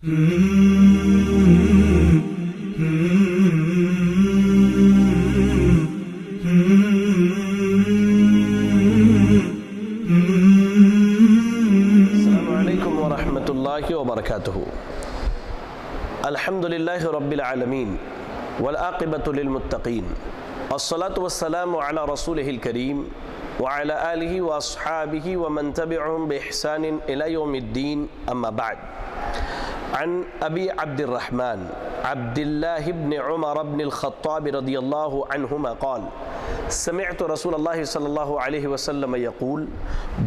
Assalamualaikum warahmatullahi wabarakatuh. Alhamdulillahi rabbil alamin wal aqibatu lil muttaqin. Wassalatu wassalamu ala rasulihil kareem wa ala alihi wa ashabihi wa man tabi'ahum bi ihsanin ila yawmiddin, amma ba'd. عن أبي عبد الرحمن عبد الله بن عمر بن الخطاب رضي الله عنهما قال: سمعت رسول الله صلى الله عليه وسلم يقول: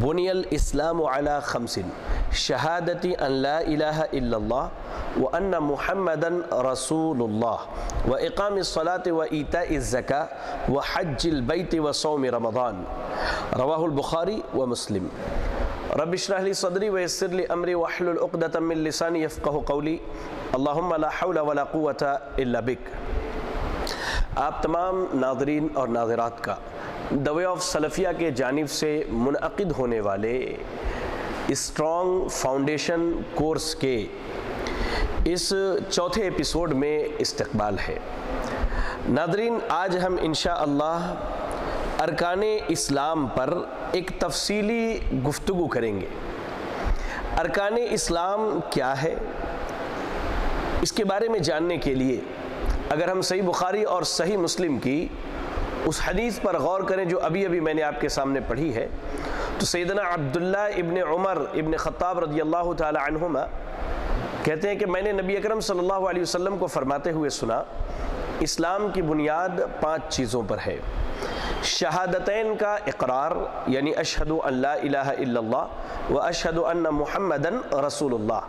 بني الإسلام على خمس: شهادة أن لا إله إلا الله وأن محمدا رسول الله وإقام الصلاة وإيتاء الزكاة وحج البيت وصوم رمضان. رواه البخاري ومسلم. رب اشرح لي صدري ويسر لي امري واحلل عقدة من لساني يفقهوا قولي. اللهم لا حول ولا قوة الا بك. آپ تمام ناظرین اور ناظرات کا دی وے آف سلفیہ کے جانب سے منعقد ہونے والے اسٹرانگ فاؤنڈیشن کورس کے اس چوتھے ایپیسوڈ میں استقبال ہے. ناظرین، آج ہم انشاءاللہ ارکان اسلام پر ایک تفصیلی گفتگو کریں گے. ارکان اسلام کیا ہے، اس کے بارے میں جاننے کے لیے اگر ہم صحیح بخاری اور صحیح مسلم کی اس حدیث پر غور کریں جو ابھی میں نے آپ کے سامنے پڑھی ہے، تو سیدنا عبداللہ ابن عمر ابن خطاب رضی اللہ تعالی عنہما کہتے ہیں کہ میں نے نبی اکرم صلی اللہ علیہ وسلم کو فرماتے ہوئے سنا: اسلام کی بنیاد 5 چیزوں پر ہے. شہادتین کا اقرار، یعنی اشہد ان لا الہ الا اللہ و اشہد ان محمدن رسول اللہ.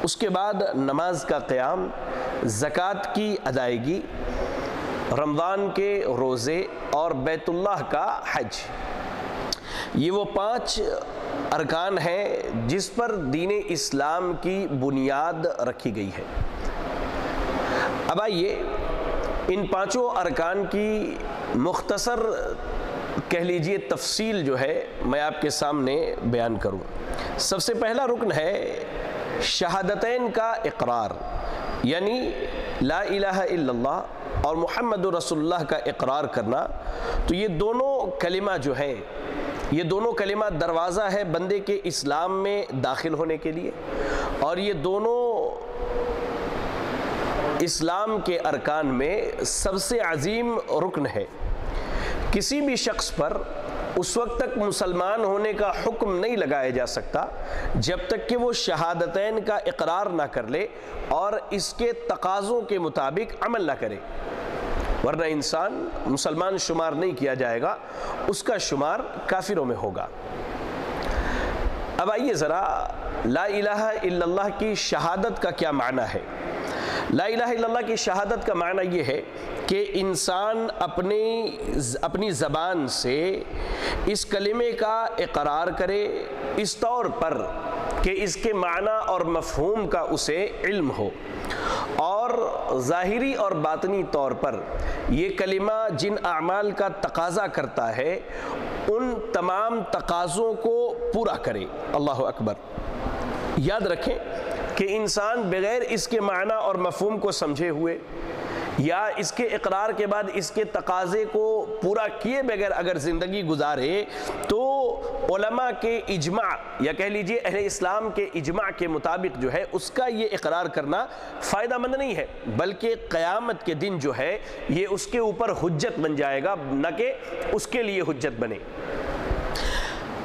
اس کے بعد نماز کا قیام، زکوٰۃ کی ادائیگی، رمضان کے روزے اور بیت اللہ کا حج. یہ وہ 5 ارکان ہیں جس پر دین اسلام کی بنیاد رکھی گئی ہے. اب آئیے ان 5 ارکان کی مختصر کہہ لیجئے تفصیل جو ہے میں آپ کے سامنے بیان کروں. سب سے پہلا رکن ہے شہادتین کا اقرار، یعنی لا الہ الا اللہ اور محمد رسول اللہ کا اقرار کرنا. تو یہ دونوں کلمہ جو ہیں، یہ دونوں کلمہ دروازہ ہے بندے کے اسلام میں داخل ہونے کے لیے، اور یہ دونوں اسلام کے ارکان میں سب سے عظیم رکن ہے. کسی بھی شخص پر اس وقت تک مسلمان ہونے کا حکم نہیں لگایا جا سکتا جب تک کہ وہ شہادتین کا اقرار نہ کر لے اور اس کے تقاضوں کے مطابق عمل نہ کرے، ورنہ انسان مسلمان شمار نہیں کیا جائے گا، اس کا شمار کافروں میں ہوگا. اب آئیے ذرا لا الہ الا اللہ کی شہادت کا کیا معنی ہے. لا الہ الا اللہ کی شہادت کا معنی یہ ہے کہ انسان اپنی زبان سے اس کلمے کا اقرار کرے اس طور پر کہ اس کے معنی اور مفہوم کا اسے علم ہو، اور ظاہری اور باطنی طور پر یہ کلمہ جن اعمال کا تقاضا کرتا ہے ان تمام تقاضوں کو پورا کرے. اللہ اکبر. یاد رکھیں کہ انسان بغیر اس کے معنی اور مفہوم کو سمجھے ہوئے یا اس کے اقرار کے بعد اس کے تقاضے کو پورا کیے بغیر اگر زندگی گزارے تو علماء کے اجماع یا کہہ لیجئے اہل اسلام کے اجماع کے مطابق جو ہے اس کا یہ اقرار کرنا فائدہ مند نہیں ہے، بلکہ قیامت کے دن جو ہے یہ اس کے اوپر حجت بن جائے گا، نہ کہ اس کے لیے حجت بنے.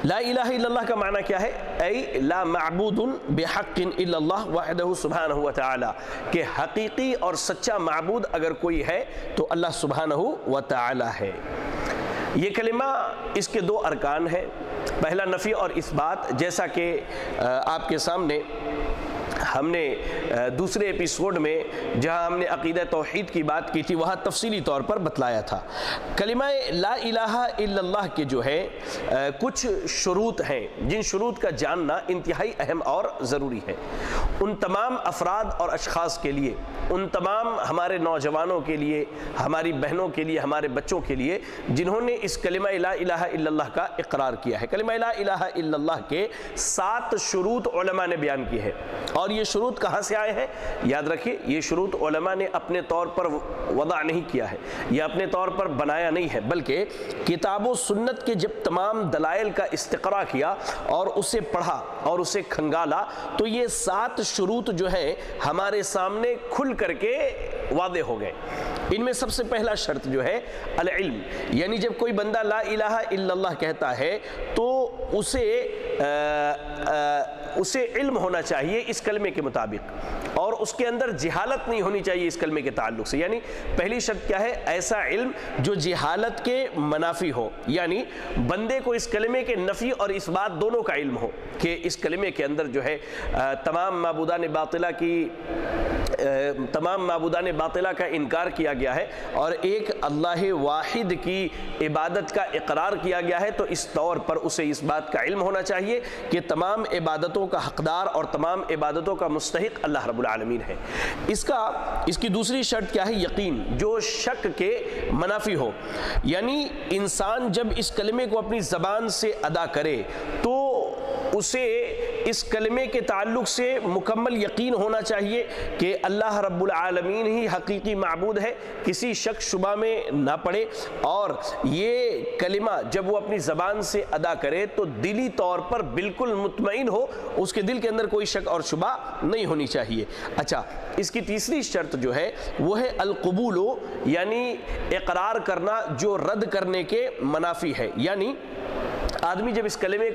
لا الہ الا اللہ کا معنی کیا ہے؟ اے لا معبود بحق الا اللہ وحدہ سبحانہ وتعالی، کہ حقیقی اور سچا معبود اگر کوئی ہے تو اللہ سبحانہ وتعالی ہے. یہ کلمہ اس کے 2 ارکان ہیں. پہلا نفی اور اثبات، جیسا کہ آپ کے سامنے ہم نے دوسرے ایپیسوڈ میں جہاں ہم نے عقیدہ توحید کی بات کی تھی وہاں تفصیلی طور پر بتلایا تھا. کلمہ لا الہ الا اللہ کے جو ہے کچھ شروط ہیں جن شروط کا جاننا انتہائی اہم اور ضروری ہے. ان تمام افراد اور اشخاص کے لیے، ان تمام ہمارے نوجوانوں کے لیے، ہماری بہنوں کے لیے، ہمارے بچوں کے لیے جنہوں نے اس کلمہ لا الہ الا اللہ کا اقرار کیا ہے. کلمہ لا الہ الا اللہ کے 7 شروط علماء نے بیان کی ہے، اور یہ شروط کہاں سے آئے ہیں؟ یاد رکھیے یہ شروط علماء نے اپنے طور پر وضع نہیں کیا ہے یا اپنے طور پر بنایا نہیں ہے، بلکہ کتاب و سنت کے جب تمام دلائل کا استقراء کیا اور اسے پڑھا اور اسے کھنگالا تو یہ 7 شروط جو ہے ہمارے سامنے کھل کر کے واضح ہو گئے۔ ان میں سب سے پہلا شرط جو ہے العلم، یعنی جب کوئی بندہ لا الہ الا اللہ کہتا ہے تو اسے علم ہونا چاہیے اس کلمے کے مطابق، اور اس کے اندر جہالت نہیں ہونی چاہیے اس کلمے کے تعلق سے۔ یعنی پہلی شرط کیا ہے؟ ایسا علم جو جہالت کے منافی ہو، یعنی بندے کو اس کلمے کے نفی اور اس بات دونوں کا علم ہو کہ اس کلمے کے اندر جو ہے تمام معبودان باطلہ کا انکار کیا گیا ہے اور ایک اللہ واحد کی عبادت کا اقرار کیا گیا ہے، تو اس طور پر اسے اس بات کا علم ہونا چاہیے کہ تمام عبادتوں کا حقدار اور تمام عبادتوں کا مستحق اللہ رب العالمین ہے۔ اس کی دوسری شرط کیا ہے؟ یقین، جو شک کے منافی ہو، یعنی انسان جب اس کلمے کو اپنی زبان سے ادا کرے تو اسے اس کلمے کے تعلق سے مکمل یقین ہونا چاہیے کہ اللہ رب العالمین ہی حقیقی معبود ہے، کسی شک شبہ میں نہ پڑے، اور یہ کلمہ جب وہ اپنی زبان سے ادا کرے تو دلی طور پر بالکل مطمئن ہو، اس کے دل کے اندر کوئی شک اور شبہ نہیں ہونی چاہیے۔ اچھا، اس کی تیسری شرط جو ہے وہ ہے القبول، یعنی اقرار کرنا جو رد کرنے کے منافی ہے۔ یعنی آدمی جب اس کلمے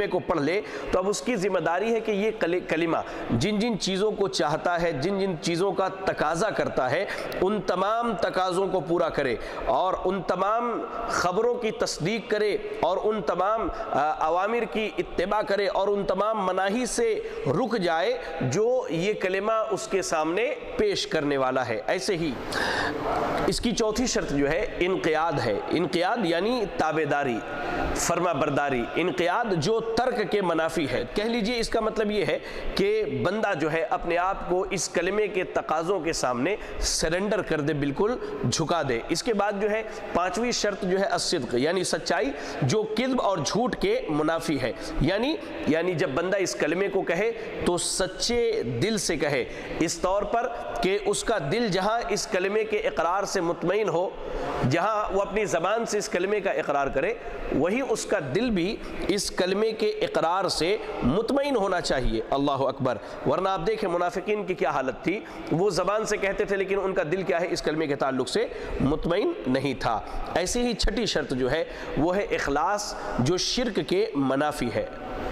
کو پڑھ لے تو اب اس کی ذمہ داری ہے کہ یہ کلمہ جن جن چیزوں کو چاہتا ہے، جن جن چیزوں کا تقاضا کرتا ہے، ان تمام تقاضوں کو پورا کرے اور ان تمام خبروں کی تصدیق کرے اور ان تمام اوامر کی اتباع کرے اور ان تمام مناہی سے رک جائے جو یہ کلمہ اس کے سامنے پیش کرنے والا ہے۔ ایسے ہی اس کی چوتھی شرط جو ہے انقیاد ہے۔ انقیاد یعنی تابعداری، فرما برداری۔ انقیاد جو ترک کے منافی ہے، کہہ لیجئے اس کا مطلب یہ ہے کہ بندہ جو ہے اپنے آپ کو اس کلمے کے تقاضوں کے سامنے سرنڈر کر دے، بالکل جھکا دے۔ اس کے بعد جو ہے پانچویں شرط جو ہے الصدق، یعنی سچائی جو کذب اور جھوٹ کے منافی ہے۔ یعنی جب بندہ اس کلمے کو کہے تو سچے دل سے کہے، اس طور پر کہ اس کا دل جہاں اس کلمے کے اقرار سے مطمئن ہو، جہاں وہ اپنی زبان سے اس کلمے کا اقرار کرے، وہی اس کا دل بھی اس کلمے کے اقرار سے مطمئن ہونا چاہیے۔ اللہ اکبر۔ ورنہ آپ دیکھیں منافقین کی کیا حالت تھی، وہ زبان سے کہتے تھے لیکن ان کا دل کیا ہے؟ اس کلمے کے تعلق سے مطمئن نہیں تھا۔ ایسے ہی چھٹی شرط جو ہے وہ ہے اخلاص جو شرک کے منافی ہے۔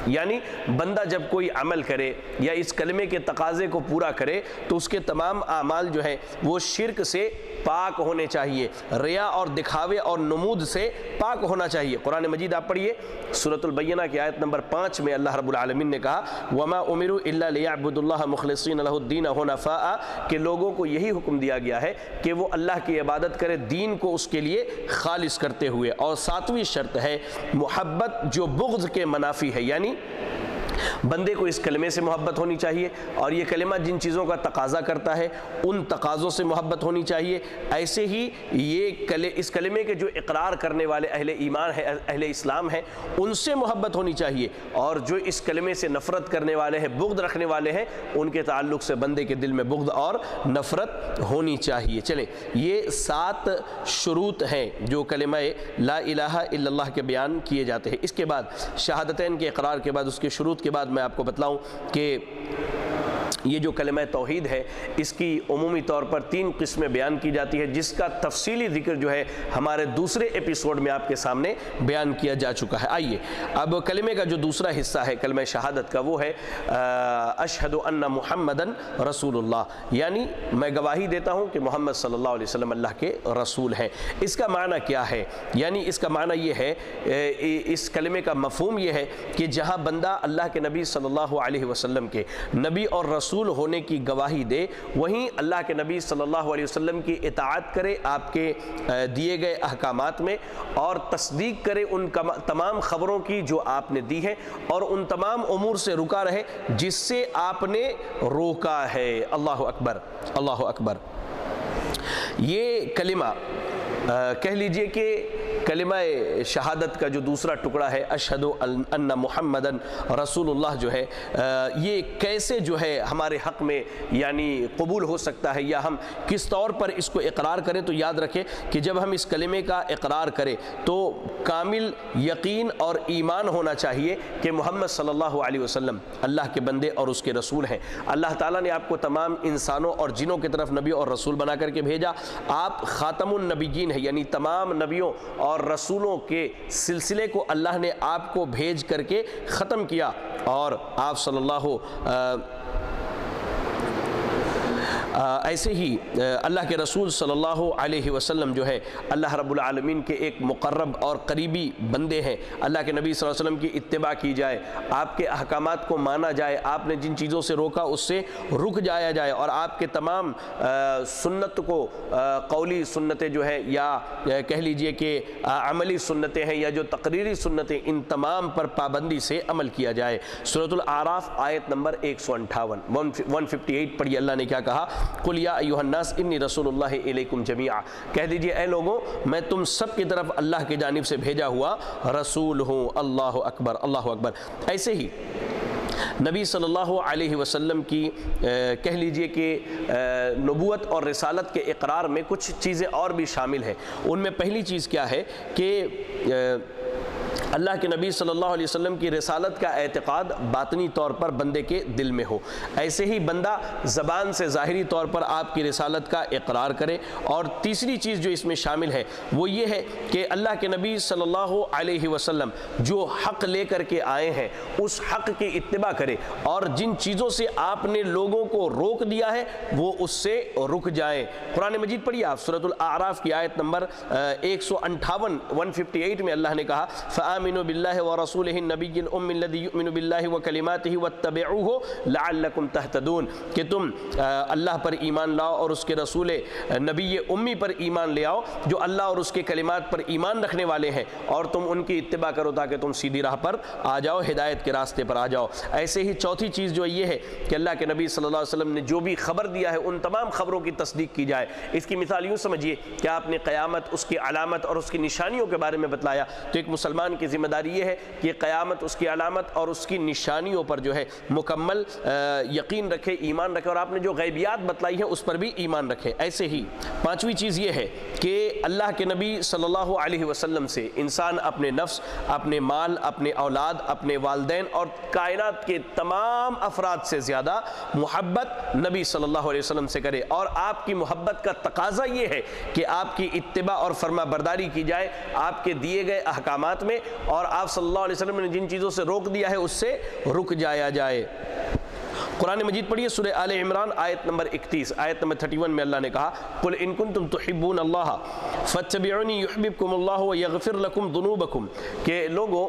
یعنی بندہ جب کوئی عمل کرے یا اس کلمے کے تقاضے کو پورا کرے تو اس کے تمام اعمال جو ہے وہ شرک سے پاک ہونے چاہیے، ریا اور دکھاوے اور نمود سے پاک ہونا چاہیے۔ قرآن مجید آپ پڑھیے سورۃ البینہ کی آیت نمبر 5 میں اللہ رب العالمین نے کہا وَمَا أُمِرُوا إِلَّا لِيَعْبُدُوا اللَّهَ مُخْلِصِينَ لَهُ الدِّينَ حُنَفَاءَ، کہ لوگوں کو یہی حکم دیا گیا ہے کہ وہ اللہ کی عبادت کرے دین کو اس کے لیے خالص کرتے ہوئے۔ اور ساتویں شرط ہے محبت جو بغض کے منافی ہے، یعنی بندے کو اس کلمے سے محبت ہونی چاہیے اور یہ کلمہ جن چیزوں کا تقاضا کرتا ہے ان تقاضوں سے محبت ہونی چاہیے۔ ایسے ہی اس کلمے کے جو اقرار کرنے والے اہل ایمان ہیں، اہل اسلام ہیں، ان سے محبت ہونی چاہیے، اور جو اس کلمے سے نفرت کرنے والے ہیں، بغض رکھنے والے ہیں، ان کے تعلق سے بندے کے دل میں بغض اور نفرت ہونی چاہیے۔ چلیں، یہ 7 شروط ہیں جو کلمہ لا الہ الا اللہ کے بیان کیے جاتے ہیں۔ اس کے بعد شہادتین کے اقرار کے بعد، اس کے شروط کے بعد میں آپ کو بتلاؤں کہ یہ جو کلمہ توحید ہے اس کی عمومی طور پر 3 قسمیں بیان کی جاتی ہے، جس کا تفصیلی ذکر جو ہے ہمارے دوسرے ایپیسوڈ میں آپ کے سامنے بیان کیا جا چکا ہے۔ آئیے اب کلمے کا جو دوسرا حصہ ہے کلمہ شہادت کا، وہ ہے اشہد ان محمدن رسول اللہ، یعنی میں گواہی دیتا ہوں کہ محمد صلی اللہ علیہ وسلم اللہ کے رسول ہیں۔ اس کا معنی کیا ہے؟ یعنی اس کا معنی یہ ہے، اس کلمے کا مفہوم یہ ہے کہ جہاں بندہ اللہ کے نبی صلی اللہ علیہ وسلم کے نبی اور رسول ہونے کی گواہی دے، وہیں اللہ کے نبی صلی اللہ علیہ وسلم کی اطاعت کرے آپ کے دیے گئے احکامات میں، اور تصدیق کرے ان تمام خبروں کی جو آپ نے دی ہے، اور ان تمام امور سے رکا رہے جس سے آپ نے روکا ہے۔ اللہ اکبر، اللہ اکبر۔ یہ کلمہ کہہ لیجئے کہ کلمہ شہادت کا جو دوسرا ٹکڑا ہے اشہد ان محمدن رسول اللہ جو ہے، یہ کیسے جو ہے ہمارے حق میں یعنی قبول ہو سکتا ہے، یا ہم کس طور پر اس کو اقرار کریں؟ تو یاد رکھیں کہ جب ہم اس کلمے کا اقرار کریں تو کامل یقین اور ایمان ہونا چاہیے کہ محمد صلی اللہ علیہ وسلم اللہ کے بندے اور اس کے رسول ہیں۔ اللہ تعالیٰ نے آپ کو تمام انسانوں اور جنوں کی طرف نبی اور رسول بنا کر کے بھیجا، آپ خاتم النبیین ہیں، یعنی تمام نبیوں اور رسولوں کے سلسلے کو اللہ نے آپ کو بھیج کر کے ختم کیا، اور آپ صلی اللہ ایسے ہی اللہ کے رسول صلی اللہ علیہ وسلم جو ہے اللہ رب العالمین کے ایک مقرب اور قریبی بندے ہیں۔ اللہ کے نبی صلی اللہ علیہ وسلم کی اتباع کی جائے، آپ کے احکامات کو مانا جائے، آپ نے جن چیزوں سے روکا اس سے رک جایا جائے، اور آپ کے تمام سنت کو قولی سنتیں جو ہے یا کہہ لیجئے کہ عملی سنتیں ہیں یا جو تقریری سنتیں، ان تمام پر پابندی سے عمل کیا جائے۔ سورۃ الاعراف آیت نمبر 158 پڑھی، اللہ نے کیا کہا؟ قل یا ایھا الناس انی رسول اللہ الیکم جمیعا، کہہ دیجئے اے لوگوں میں تم سب کی طرف اللہ کی جانب سے بھیجا ہوا رسول ہوں۔ اللہ اکبر، اللہ اکبر۔ ایسے ہی نبی صلی اللہ علیہ وسلم کی کہہ لیجئے کہ نبوت اور رسالت کے اقرار میں کچھ چیزیں اور بھی شامل ہیں۔ ان میں پہلی چیز کیا ہے کہ اللہ کے نبی صلی اللہ علیہ وسلم کی رسالت کا اعتقاد باطنی طور پر بندے کے دل میں ہو، ایسے ہی بندہ زبان سے ظاہری طور پر آپ کی رسالت کا اقرار کرے۔ اور تیسری چیز جو اس میں شامل ہے وہ یہ ہے کہ اللہ کے نبی صلی اللہ علیہ وسلم جو حق لے کر کے آئے ہیں اس حق کی اتباع کرے، اور جن چیزوں سے آپ نے لوگوں کو روک دیا ہے وہ اس سے رک جائیں۔ قرآن مجید پڑھیے آپ، سورۃ الاعراف کی آیت نمبر 158 میں اللہ نے کہا فآمنوا باللہ ورسولہ النبی الأمی الذی یؤمن باللہ وکلماتہ واتبعوہ لعلکم تہتدون، کہ تم اللہ پر ایمان لاؤ اور اس کے رسول نبی امی پر ایمان لے آؤ جو اللہ اور اس کے کلمات پر ایمان رکھنے والے ہیں، اور تم ان کی اتباع کرو تاکہ تم سیدھی راہ پر آ جاؤ، ہدایت کے راستے پر آ جاؤ۔ ایسے ہی چوتھی چیز جو یہ ہے کہ اللہ کے نبی صلی اللہ علیہ وسلم نے جو بھی خبر دیا ہے ان تمام خبروں کی تصدیق کی جائے۔ اس کی مثال یوں سمجھیے کہ آپ نے قیامت، اس کی علامت اور اس کی نشانیوں کے بارے میں بتلایا، تو ایک مسلمان کی ذمہ داری یہ ہے کہ قیامت، اس کی علامت اور اس کی نشانیوں پر جو ہے مکمل یقین رکھے، ایمان رکھے، اور آپ نے جو غیبیات بتلائی ہیں اس پر بھی ایمان رکھے۔ ایسے ہی پانچویں چیز یہ ہے کہ اللہ کے نبی صلی اللہ علیہ وسلم سے انسان اپنے نفس، اپنے مال، اپنے اولاد، اپنے والدین اور کائنات کے تمام افراد سے زیادہ محبت نبی صلی اللہ علیہ وسلم سے کرے، اور آپ کی محبت کا تقاضا یہ ہے کہ آپ کی اتباع اور فرما برداری کی جائے آپ کے دیے گئے احکامات میں، اور آپ صلی اللہ علیہ وسلم نے جن چیزوں سے روک دیا ہے اس سے رک جایا جائے۔ قرآن مجید پڑھیے سورہ آل عمران آیت نمبر 31، آیت نمبر 31 میں اللہ نے کہا قل ان کنتم تحبون اللہ فاتبعونی یحببکم اللہ ویغفر لکم ذنوبکم، کہ لوگوں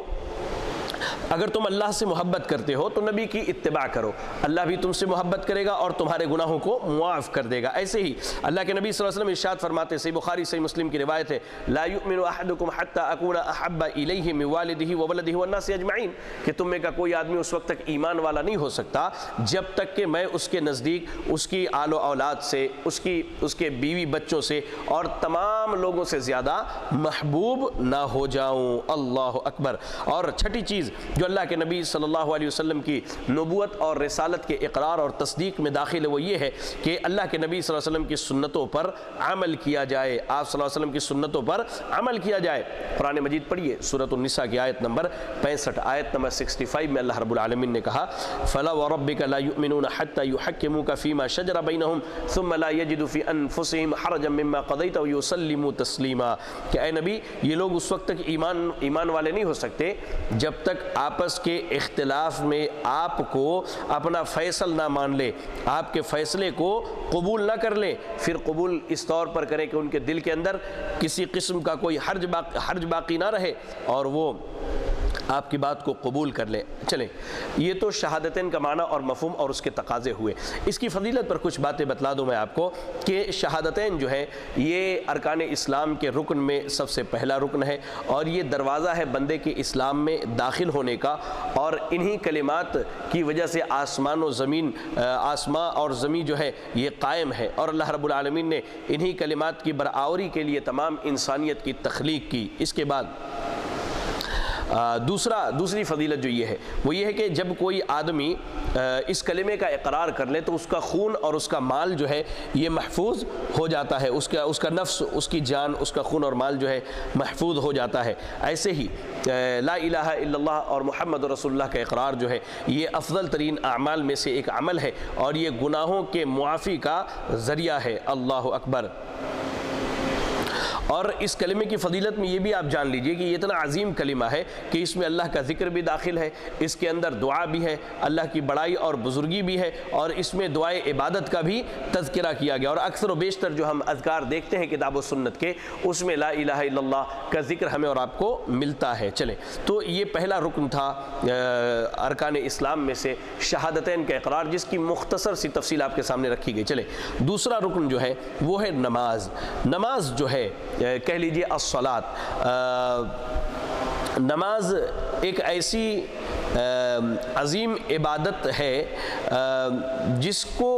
اگر تم اللہ سے محبت کرتے ہو تو نبی کی اتباع کرو، اللہ بھی تم سے محبت کرے گا اور تمہارے گناہوں کو معاف کر دے گا۔ ایسے ہی اللہ کے نبی صلی اللہ علیہ وسلم ارشاد فرماتے، صحیح بخاری صحیح مسلم کی روایت ہے، لا یؤمن احدکم حتی اکون احب الیہ من والدہ وولدہ والناس اجمعین، کہ تم میں کا کوئی آدمی اس وقت تک ایمان والا نہیں ہو سکتا جب تک کہ میں اس کے نزدیک اس کی آل و اولاد سے، اس کے بیوی بچوں سے اور تمام لوگوں سے زیادہ محبوب نہ ہو جاؤں۔ اللہ اکبر۔ اور چھٹی چیز جو اللہ کے نبی صلی اللہ علیہ وسلم کی نبوت اور رسالت کے اقرار اور تصدیق میں داخل ہے وہ یہ ہے کہ اللہ کے نبی صلی اللہ علیہ وسلم کی سنتوں پر عمل کیا جائے، آپ صلی اللہ علیہ وسلم کی سنتوں پر عمل کیا جائے۔ قرآن مجید پڑھیے سورۃ النساء کی آیت نمبر 65، آیت نمبر 65 میں اللہ رب العالمین نے کہا فَلَا وَرَبِّكَ لَا يُؤْمِنُونَ حَتَّى يُحَكِّمُوكَ فِي مَا شَجَرَ بَيْنَهُمْ ثُمَّ لَا يَجِدُوا فِي أَنفُسِهِمْ حَرَجًا مِّمَّا قَضَيْتَ وَيُسَلِّمُوا تَسْلِيمًا، کہ اے نبی یہ لوگ اس وقت تک ایمان والے نہیں ہو سکتے جب تک آپس کے اختلاف میں آپ کو اپنا فیصل نہ مان لے، آپ کے فیصلے کو قبول نہ کر لیں، پھر قبول اس طور پر کریں کہ ان کے دل کے اندر کسی قسم کا کوئی حرج باقی نہ رہے، اور وہ آپ کی بات کو قبول کر لے۔ چلیں، یہ تو شہادتین کا معنی اور مفہوم اور اس کے تقاضے ہوئے۔ اس کی فضیلت پر کچھ باتیں بتلا دوں میں آپ کو کہ شہادتین جو ہے یہ ارکان اسلام کے رکن میں سب سے پہلا رکن ہے، اور یہ دروازہ ہے بندے کے اسلام میں داخل ہونے کا، اور انہی کلمات کی وجہ سے آسمان اور زمین جو ہے یہ قائم ہے، اور اللہ رب العالمین نے انہی کلمات کی برآوری کے لیے تمام انسانیت کی تخلیق کی۔ اس کے بعد دوسری فضیلت جو یہ ہے وہ یہ ہے کہ جب کوئی آدمی اس کلمے کا اقرار کر لے تو اس کا خون اور اس کا مال جو ہے یہ محفوظ ہو جاتا ہے، اس کا نفس، اس کی جان، اس کا خون اور مال جو ہے محفوظ ہو جاتا ہے۔ ایسے ہی لا الہ الا اللہ اور محمد رسول اللہ کا اقرار جو ہے یہ افضل ترین اعمال میں سے ایک عمل ہے، اور یہ گناہوں کے معافی کا ذریعہ ہے۔ اللہ اکبر۔ اور اس کلمے کی فضیلت میں یہ بھی آپ جان لیجئے کہ یہ اتنا عظیم کلمہ ہے کہ اس میں اللہ کا ذکر بھی داخل ہے، اس کے اندر دعا بھی ہے، اللہ کی بڑائی اور بزرگی بھی ہے، اور اس میں دعائے عبادت کا بھی تذکرہ کیا گیا۔ اور اکثر و بیشتر جو ہم اذکار دیکھتے ہیں کتاب و سنت کے، اس میں لا الہ الا اللہ کا ذکر ہمیں اور آپ کو ملتا ہے۔ چلیں، تو یہ پہلا رکن تھا ارکان اسلام میں سے شہادتین کا اقرار، جس کی مختصر سی تفصیل آپ کے سامنے رکھی گئی۔ چلیں، دوسرا رکن جو ہے وہ ہے نماز۔ نماز جو ہے کہہ لیجئے الصلاۃ، نماز ایک ایسی عظیم عبادت ہے جس کو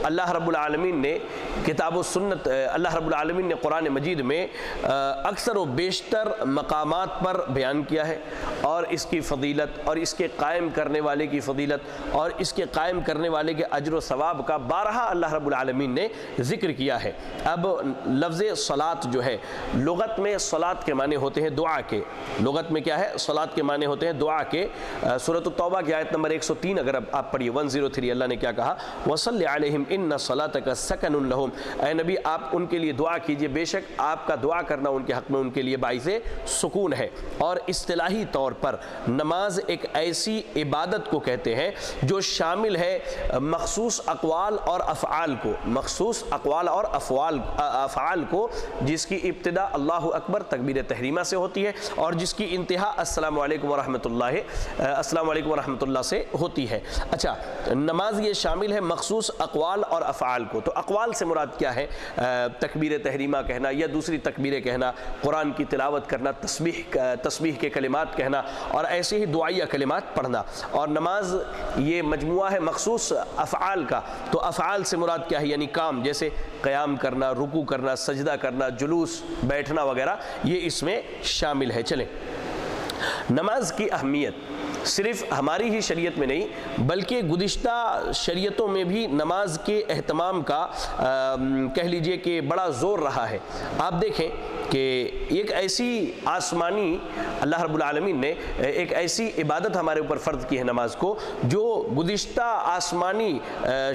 اللہ رب العالمین نے کتاب و سنت، اللہ رب العالمین نے قرآن مجید میں اکثر و بیشتر مقامات پر بیان کیا ہے، اور اس کی فضیلت اور اس کے قائم کرنے والے کی فضیلت اور اس کے قائم کرنے والے کے اجر و ثواب کا بارہا اللہ رب العالمین نے ذکر کیا ہے۔ اب لفظ صلاۃ جو ہے لغت میں صلاۃ کے معنی ہوتے ہیں دعا کے، لغت میں کیا ہے؟ صلاۃ کے معنی ہوتے ہیں دعا کے۔ سورۃ التوبہ کی آیت نمبر 103 اگر آپ پڑھیے 103، اللہ نے کیا کہا؟ وَصَلِّ عَلَيْهِمْ إِنَّ صَلَاتَكَ سَكَنٌ لَهُمْ، اے نبی آپ ان کے لیے دعا کیجئے، بے شک آپ کا دعا کرنا ان کے حق میں ان کے لیے باعث سکون ہے۔ اور اصطلاحی طور پر نماز ایک ایسی عبادت کو کہتے ہیں جو شامل ہے مخصوص اقوال اور افعال کو، مخصوص اقوال اور افعال کو، جس کی ابتدا اللہ اکبر تکبیر تحریمہ سے ہوتی ہے، اور جس کی انتہا السلام علیکم ورحمۃ اللہ سے ہوتی ہے۔ اچھا، نماز یہ شامل ہے مخصوص اقوال اور افعال کو۔ تو اقوال سے مراد کیا ہے؟ تکبیر تحریمہ کہنا یا دوسری تکبیریں کہنا، قرآن کی تلاوت کرنا، تسبیح کے کلمات کہنا، اور ایسے ہی دعائیہ کلمات پڑھنا۔ اور نماز یہ مجموعہ ہے مخصوص افعال کا۔ تو افعال سے مراد کیا ہے؟ یعنی کام، جیسے قیام کرنا، رکوع کرنا، سجدہ کرنا، جلوس، بیٹھنا وغیرہ، یہ اس میں شامل ہے۔ چلیں، نماز کی اہمیت صرف ہماری ہی شریعت میں نہیں بلکہ گزشتہ شریعتوں میں بھی نماز کے اہتمام کا کہہ لیجئے کہ بڑا زور رہا ہے۔ آپ دیکھیں کہ ایک ایسی آسمانی، اللہ رب العالمین نے ایک ایسی عبادت ہمارے اوپر فرض کی ہے نماز کو، جو گزشتہ آسمانی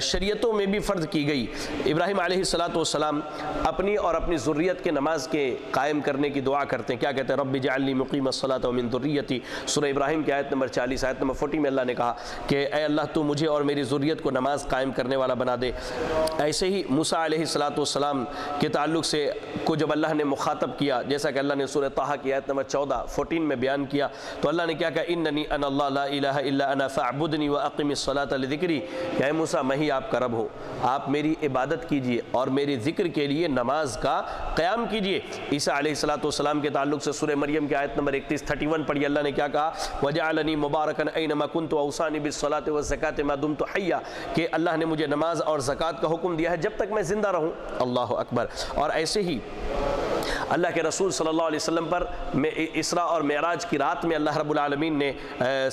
شریعتوں میں بھی فرض کی گئی۔ ابراہیم علیہ السلام اپنی اور اپنی ذریت کے نماز کے قائم کرنے کی دعا کرتے ہیں۔ کیا کہتے ہیں؟ رب اجعلنی مقیم الصلاۃ ومن ذریتی۔ سورہ ابراہیم کی آیت نمبر 40، آیت نمبر 40 میں اللہ نے کہا کہ اے اللہ تو مجھے اور میری ذریت کو نماز قائم کرنے والا بنا دے۔ ایسے ہی موسیٰ علیہ السلام کے تعلق سے کو جب اللہ نے مخاطب کیا، جیسا کہ اللہ نے سورہ طٰہٰ کی آیت نمبر 14 میں بیان کیا، تو اللہ نے کیا کہا؟ اننی انا اللہ لا الہ الا انا فاعبدنی واقم الصلاۃ لذکری، کہ اے موسیٰ میں ہی آپ کا رب ہوں، آپ میری عبادت کیجئے اور میری ذکر کے لیے نماز کا قیام کیجئے۔ عیسیٰ علیہ السلام کے تعلق سے سورہ مریم کی آیت نمبر 31 پڑھی، اللہ نے کیا کہا؟ وجعلنی مبارکا اینما کنت واوصانی بالصلاۃ والزکاۃ ما دمت حیا، کہ اللہ نے مجھے نماز اور زکوٰۃ کا حکم دیا ہے جب تک میں زندہ رہوں۔ اللہ اکبر۔ اور ایسے ہی اللہ کے رسول صلی اللہ علیہ وسلم پر اسراء اور معراج کی رات میں اللہ رب العالمین نے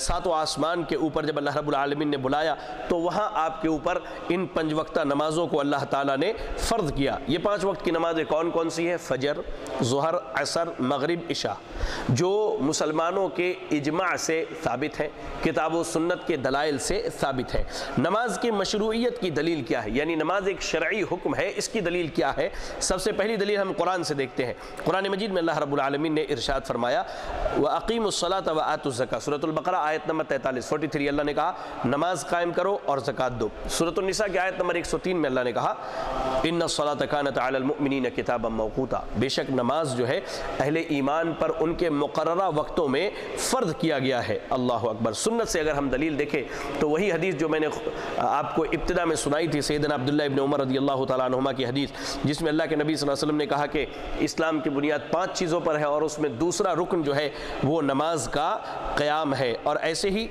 ساتوں آسمان کے اوپر جب اللہ رب العالمین نے بلایا تو وہاں آپ کے اوپر ان 5 وقتہ نمازوں کو اللہ تعالیٰ نے فرض کیا۔ یہ 5 وقت کی نمازیں کون کون سی ہیں؟ فجر، ظہر، عصر، مغرب، عشاء، جو مسلمانوں کے اجماع سے ثابت ہیں، کتاب و سنت کے دلائل سے ثابت ہے۔ نماز کی مشروعیت کی دلیل کیا ہے؟ یعنی نماز ایک شرعی حکم ہے، اس کی دلیل کیا ہے؟ سب سے پہلی دلیل ہم قرآن سے دیکھتے ہیں۔ دیتے ہیں۔ قرآن مجید میں اللہ رب العالمین نے ارشاد فرمایا وَأَقِيمُوا الصَّلَاةَ وَآتُوا الزَّكَاةَ، سورۃ البقرہ آیت نمبر 43 اللہ نے کہا نماز قائم کرو اور زکوٰۃ دو۔ سورۃ النساء کی آیت نمبر 103 میں اللہ نے کہا إِنَّ الصَّلَاةَ كَانَتْ عَلَى الْمُؤْمِنِينَ كِتَابًا مَوْقُوتًا، بے شک نماز جو ہے اہل ایمان پر ان کے مقررہ وقتوں میں فرض کیا گیا ہے۔ اللہ اکبر۔ سنت سے اگر ہم دلیل دیکھیں تو وہی حدیث جو میں نے آپ کو ابتدا میں سنائی تھی، سیدنا عبداللہ ابن عمر رضی اللہ تعالیٰ عنہما کی حدیث، جس میں اللہ کے نبی صلی اللہ علیہ وسلم نے کہا کہ اسلام کی بنیاد 5 چیزوں پر ہے اور اس میں دوسرا رکن جو ہے وہ نماز کا قیام ہے۔ اور ایسے ہی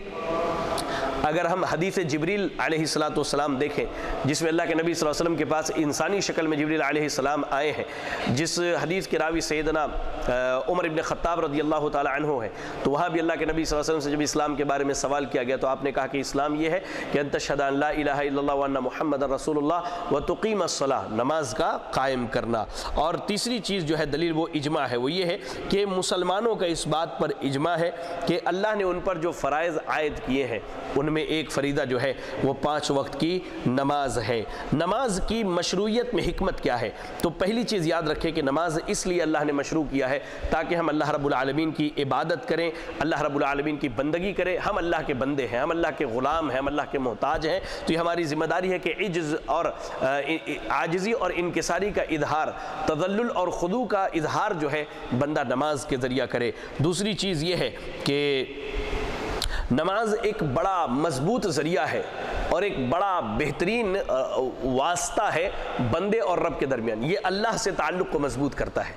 اگر ہم حدیث جبریل علیہ السلام دیکھیں جس میں اللہ کے نبی صلی اللہ علیہ وسلم کے پاس انسانی شکل میں جبریل علیہ السلام آئے ہیں، جس حدیث کے راوی سیدنا عمر ابن خطاب رضی اللہ تعالیٰ عنہ ہے، تو وہاں بھی اللہ کے نبی صلی اللہ علیہ وسلم سے جب اسلام کے بارے میں سوال کیا گیا تو آپ نے کہا کہ اسلام یہ ہے کہ ان تشہد ان لا الہ الا اللہ وان محمد رسول اللہ وتقیم الصلاۃ، نماز کا قائم کرنا۔ اور تیسری چیز جو ہے دلیل وہ اجماع ہے، وہ یہ ہے کہ مسلمانوں کا اس بات پر اجماع ہے کہ اللہ نے ان پر جو فرائض عائد کیے ہیں ان میں ایک فریضہ جو ہے وہ 5 وقت کی نماز ہے۔ نماز کی مشروعیت میں حکمت کیا ہے؟ تو پہلی چیز یاد رکھیں کہ نماز اس لیے اللہ نے مشروع کیا ہے تاکہ ہم اللہ رب العالمین کی عبادت کریں، اللہ رب العالمین کی بندگی کریں۔ ہم اللہ کے بندے ہیں، ہم اللہ کے غلام ہیں، ہم اللہ کے محتاج ہیں، تو یہ ہماری ذمہ داری ہے کہ عجز اور عاجزی اور انکساری کا اظہار، تذلل اور خضوع کا اظہار جو ہے بندہ نماز کے ذریعہ کرے۔ دوسری چیز یہ ہے کہ نماز ایک بڑا مضبوط ذریعہ ہے اور ایک بڑا بہترین واسطہ ہے بندے اور رب کے درمیان، یہ اللہ سے تعلق کو مضبوط کرتا ہے۔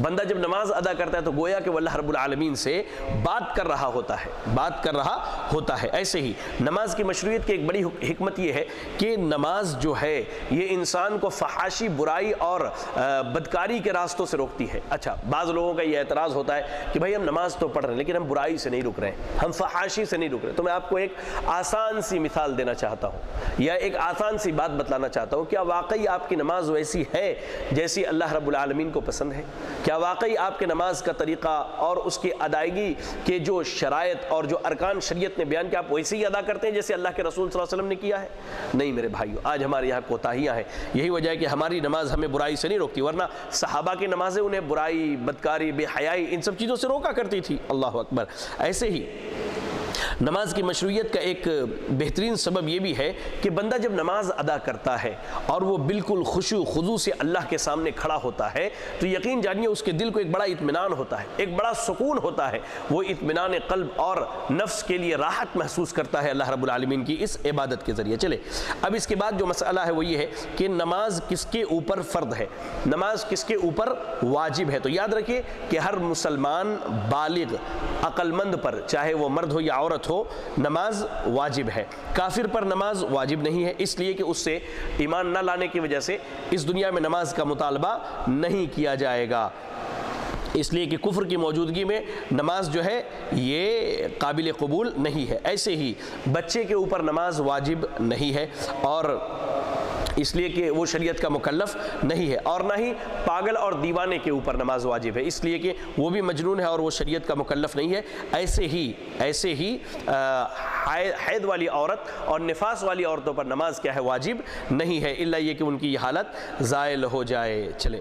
بندہ جب نماز ادا کرتا ہے تو گویا کہ وہ اللہ رب العالمین سے بات کر رہا ہوتا ہے۔ ایسے ہی نماز کی مشروعیت کی ایک بڑی حکمت یہ ہے کہ نماز جو ہے یہ انسان کو فحاشی، برائی اور بدکاری کے راستوں سے روکتی ہے۔ اچھا، بعض لوگوں کا یہ اعتراض ہوتا ہے کہ بھائی ہم نماز تو پڑھ رہے ہیں لیکن ہم برائی سے نہیں رک رہے ہیں، ہم فحاشی سے نہیں رک رہے۔ تو میں آپ کو ایک آسان سی مثال دینا چاہتا ہوں یا ایک آسان سی بات بتلانا چاہتا ہوں، کیا واقعی آپ کی نماز ویسی ہے جیسی اللہ رب العالمین کو پسند ہے؟ کیا واقعی آپ کے نماز کا طریقہ اور اس کی ادائیگی کے جو شرائط اور جو ارکان شریعت نے بیان کیا آپ ویسے ہی ادا کرتے ہیں جیسے اللہ کے رسول صلی اللہ علیہ وسلم نے کیا ہے؟ نہیں میرے بھائیو، آج ہمارے یہاں کوتاہیاں ہیں۔ یہی وجہ ہے کہ ہماری نماز ہمیں برائی سے نہیں روکتی، ورنہ صحابہ کی نمازیں انہیں برائی، بدکاری، بے حیائی ان سب چیزوں سے روکا کرتی تھی۔ اللہ اکبر۔ ایسے ہی نماز کی مشروعیت کا ایک بہترین سبب یہ بھی ہے کہ بندہ جب نماز ادا کرتا ہے اور وہ بالکل خشوع خضوع سے اللہ کے سامنے کھڑا ہوتا ہے تو یقین جانیے اس کے دل کو ایک بڑا اطمینان ہوتا ہے، ایک بڑا سکون ہوتا ہے، وہ اطمینان قلب اور نفس کے لیے راحت محسوس کرتا ہے اللہ رب العالمین کی اس عبادت کے ذریعے۔ چلے اب اس کے بعد جو مسئلہ ہے وہ یہ ہے کہ نماز کس کے اوپر فرض ہے، نماز کس کے اوپر واجب ہے؟ تو یاد رکھیے کہ ہر مسلمان بالغ عقل مند پر، چاہے وہ مرد ہو یا عورت ہو، نماز واجب ہے۔ کافر پر نماز واجب نہیں ہے، اس لیے کہ اس سے ایمان نہ لانے کی وجہ سے اس دنیا میں نماز کا مطالبہ نہیں کیا جائے گا، اس لیے کہ کفر کی موجودگی میں نماز جو ہے یہ قابل قبول نہیں ہے۔ ایسے ہی بچے کے اوپر نماز واجب نہیں ہے اور اس لیے کہ وہ شریعت کا مکلف نہیں ہے، اور نہ ہی پاگل اور دیوانے کے اوپر نماز واجب ہے، اس لیے کہ وہ بھی مجنون ہے اور وہ شریعت کا مکلف نہیں ہے۔ ایسے ہی حید والی عورت اور نفاس والی عورتوں پر نماز کیا ہے؟ واجب نہیں ہے، الا یہ کہ ان کی یہ حالت زائل ہو جائے۔ چلے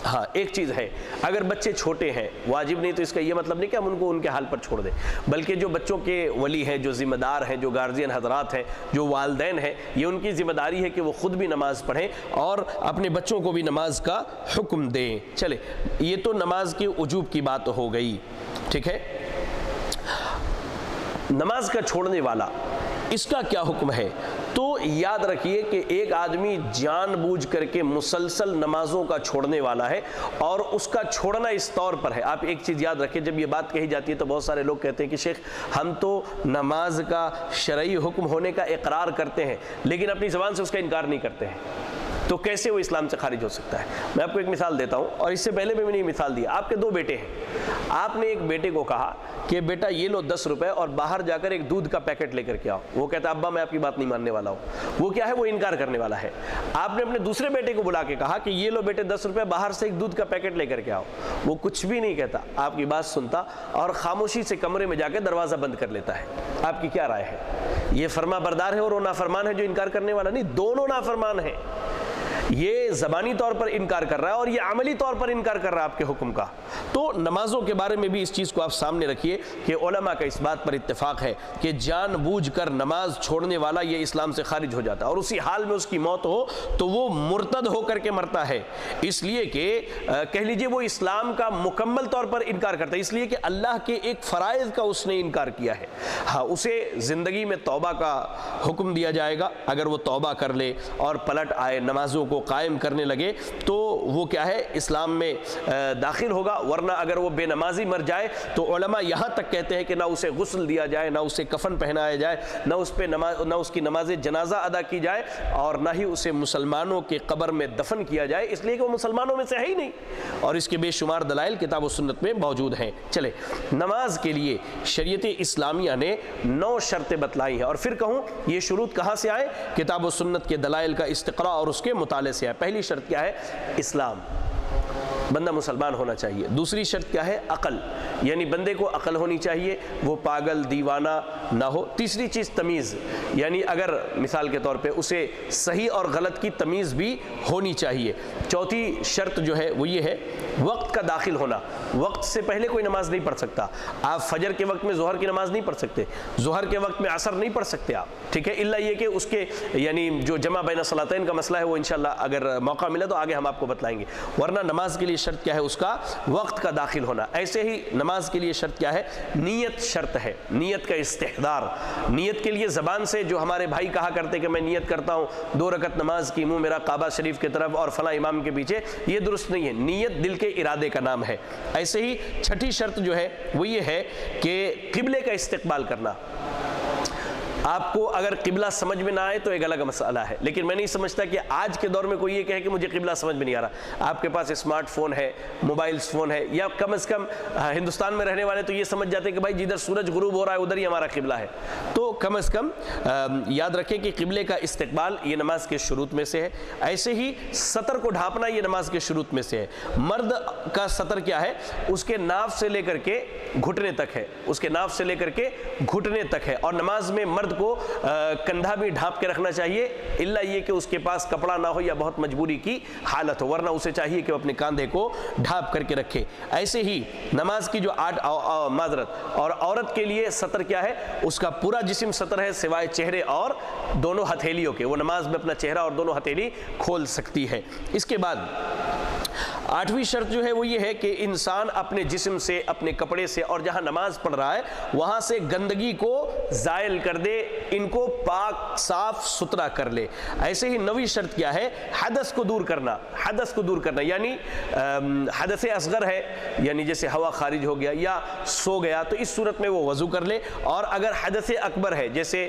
ہاں ایک چیز ہے، اگر بچے چھوٹے ہیں واجب نہیں، تو اس کا یہ مطلب نہیں کہ ہم ان کو ان کے حال پر چھوڑ دیں، بلکہ جو بچوں کے ولی ہیں، جو ذمہ دار ہیں، جو گارجین حضرات ہیں، جو والدین ہیں، یہ ان کی ذمہ داری ہے کہ وہ خود بھی نماز پڑھیں اور اپنے بچوں کو بھی نماز کا حکم دیں۔ چلے یہ تو نماز کے وجوب کی بات ہو گئی، ٹھیک ہے۔ نماز کا چھوڑنے والا اس کا کیا حکم ہے؟ تو یاد رکھیے کہ ایک آدمی جان بوجھ کر کے مسلسل نمازوں کا چھوڑنے والا ہے اور اس کا چھوڑنا اس طور پر ہے۔ آپ ایک چیز یاد رکھیں، جب یہ بات کہی جاتی ہے تو بہت سارے لوگ کہتے ہیں کہ شیخ ہم تو نماز کا شرعی حکم ہونے کا اقرار کرتے ہیں لیکن اپنی زبان سے اس کا انکار نہیں کرتے ہیں، تو کیسے وہ اسلام سے خارج ہو سکتا ہے؟ میں آپ کو ایک مثال دیتا ہوں، اور اس سے پہلے بھی میں نے یہ مثال دی۔ آپ کے 2 بیٹے ہیں، آپ نے ایک بیٹے کو کہا کہ بیٹا یہ لو 10 روپے اور باہر جا کر ایک دودھ کا پیکٹ لے کر کے آؤ۔ وہ کہتا ہے ابا میں آپ کی بات نہیں ماننے والا ہوں، وہ کیا ہے؟ وہ انکار کرنے والا ہے۔ آپ نے اپنے دوسرے بیٹے کو بلا کے کہا کہ یہ لو بیٹے 10 روپے باہر سے ایک دودھ کا پیکٹ لے کر کے آؤ، وہ کچھ بھی نہیں کہتا، آپ کی بات سنتا اور خاموشی سے کمرے میں جا کے دروازہ بند کر لیتا ہے۔ آپ کی کیا رائے ہے؟ یہ فرما بردار ہے اور وہ نافرمان ہے جو انکار کرنے والا نہیں؟ دونوں نافرمان ہیں۔ یہ زبانی طور پر انکار کر رہا ہے اور یہ عملی طور پر انکار کر رہا ہے آپ کے حکم کا. تو نمازوں کے بارے میں بھی اس چیز کو آپ سامنے رکھیے کہ علماء کا اس بات پر اتفاق ہے کہ جان بوجھ کر نماز چھوڑنے والا یہ اسلام سے خارج ہو جاتا ہے اور اسی حال میں اس کی موت ہو تو وہ مرتد ہو کر کے مرتا ہے، اس لیے کہ کہہ لیجئے وہ اسلام کا مکمل طور پر انکار کرتا ہے، اس لیے کہ اللہ کے ایک فرائض کا اس نے انکار کیا ہے. ہاں، اسے زندگی میں توبہ کا حکم دیا جائے گا. اگر وہ توبہ کر لے اور پلٹ آئے، نمازوں کو قائم کرنے لگے تو وہ کیا ہے، اسلام میں داخل ہوگا. ورنہ اگر وہ بے نمازی مر جائے تو علماء یہاں تک کہتے ہیں کہ نہ اسے غسل دیا جائے، نہ اسے کفن پہنایا جائے، نہ اس کی نماز جنازہ ادا کی جائے اور نہ ہی اسے مسلمانوں کے قبر میں دفن کیا جائے، اس لیے کہ وہ مسلمانوں میں سے ہے ہی نہیں. اور اس کے بے شمار دلائل کتاب و سنت میں موجود ہیں. چلے، نماز کے لیے شریعت اسلامیہ نے 9 شرطیں بتلائی ہیں، اور پھر کہوں یہ شروط کہاں سے آئے؟ کتاب و سنت کے دلائل کا استقراء اور اس کے مطالعے سے آئے. پہلی شرط کیا ہے؟ اسلام، بندہ مسلمان ہونا چاہیے. دوسری شرط کیا ہے؟ عقل، یعنی بندے کو عقل ہونی چاہیے، وہ پاگل دیوانہ نہ ہو. تیسری چیز تمیز، یعنی اگر مثال کے طور پہ اسے صحیح اور غلط کی تمیز بھی ہونی چاہیے. چوتھی شرط جو ہے وہ یہ ہے وقت کا داخل ہونا. وقت سے پہلے کوئی نماز نہیں پڑھ سکتا. آپ فجر کے وقت میں ظہر کی نماز نہیں پڑھ سکتے، ظہر کے وقت میں عصر نہیں پڑھ سکتے آپ، ٹھیک ہے، الا یہ کہ اس کے یعنی جو جمع بین الصلاتین کا مسئلہ ہے وہ انشاءاللہ اگر موقع ملے تو آگے ہم آپ کو بتلائیں گے. ورنہ نماز کے لیے شرط کیا ہے؟ اس کا وقت کا داخل ہونا. ایسے ہی نماز کے لیے شرط کیا ہے؟ نیت شرط ہے، نیت کا استحضار. نیت کے لیے زبان سے جو ہمارے بھائی کہا کرتے کہ میں نیت کرتا ہوں 2 رکعت نماز کی، منہ میرا کعبہ شریف کی طرف اور فلاں امام کے پیچھے، یہ درست نہیں ہے. نیت دل کے ارادے کا نام ہے. ایسے ہی چھٹی شرط جو ہے وہ یہ ہے کہ قبلے کا استقبال کرنا. آپ کو اگر قبلہ سمجھ میں نہ آئے تو ایک الگ مسئلہ ہے، لیکن میں نہیں سمجھتا کہ آج کے دور میں کوئی یہ کہے کہ مجھے قبلہ سمجھ میں نہیں آ رہا. آپ کے پاس اسمارٹ فون ہے، موبائل فون ہے، یا کم از کم ہندوستان میں رہنے والے تو یہ سمجھ جاتے ہیں کہ بھائی جدھر سورج غروب ہو رہا ہے ادھر ہی ہمارا قبلہ ہے. تو کم از کم یاد رکھیں کہ قبلے کا استقبال یہ نماز کے شروط میں سے ہے. ایسے ہی سطر کو ڈھانپنا یہ نماز کے شروط میں سے ہے. مرد کا سطر کیا ہے؟ اس کے ناف سے لے کر کے گھٹنے تک ہے، اس کے ناف سے لے کر کے گھٹنے تک ہے. اور نماز میں مرد کو کندھا بھی ڈھانپ کے رکھنا چاہیے، الا یہ کہ اس کے پاس کپڑا نہ ہو یا بہت مجبوری کی حالت ہو، ورنہ اسے چاہیے کہ وہ اپنے کاندھے کو ڈھانپ کر کے رکھے. ایسے ہی نماز کی جو معذرت اور عورت کے لیے سطر کیا ہے؟ اس کا پورا جسم سطر ہے سوائے چہرے اور دونوں ہتھیلیوں کے. وہ نماز میں اپنا چہرہ اور دونوں ہتھیلی کھول سکتی ہے. اس کے بعد 8ویں شرط جو ہے وہ یہ ہے کہ انسان اپنے جسم سے، اپنے کپڑے سے اور جہاں نماز پڑھ رہا ہے وہاں سے گندگی کو زائل کر دے، ان کو پاک صاف ستھرا کر لے. ایسے ہی 9ویں شرط کیا ہے؟ حدث کو دور کرنا. حدث کو دور کرنا یعنی حدث اصغر ہے، یعنی جیسے ہوا خارج ہو گیا یا سو گیا تو اس صورت میں وہ وضو کر لے. اور اگر حدث اکبر ہے جیسے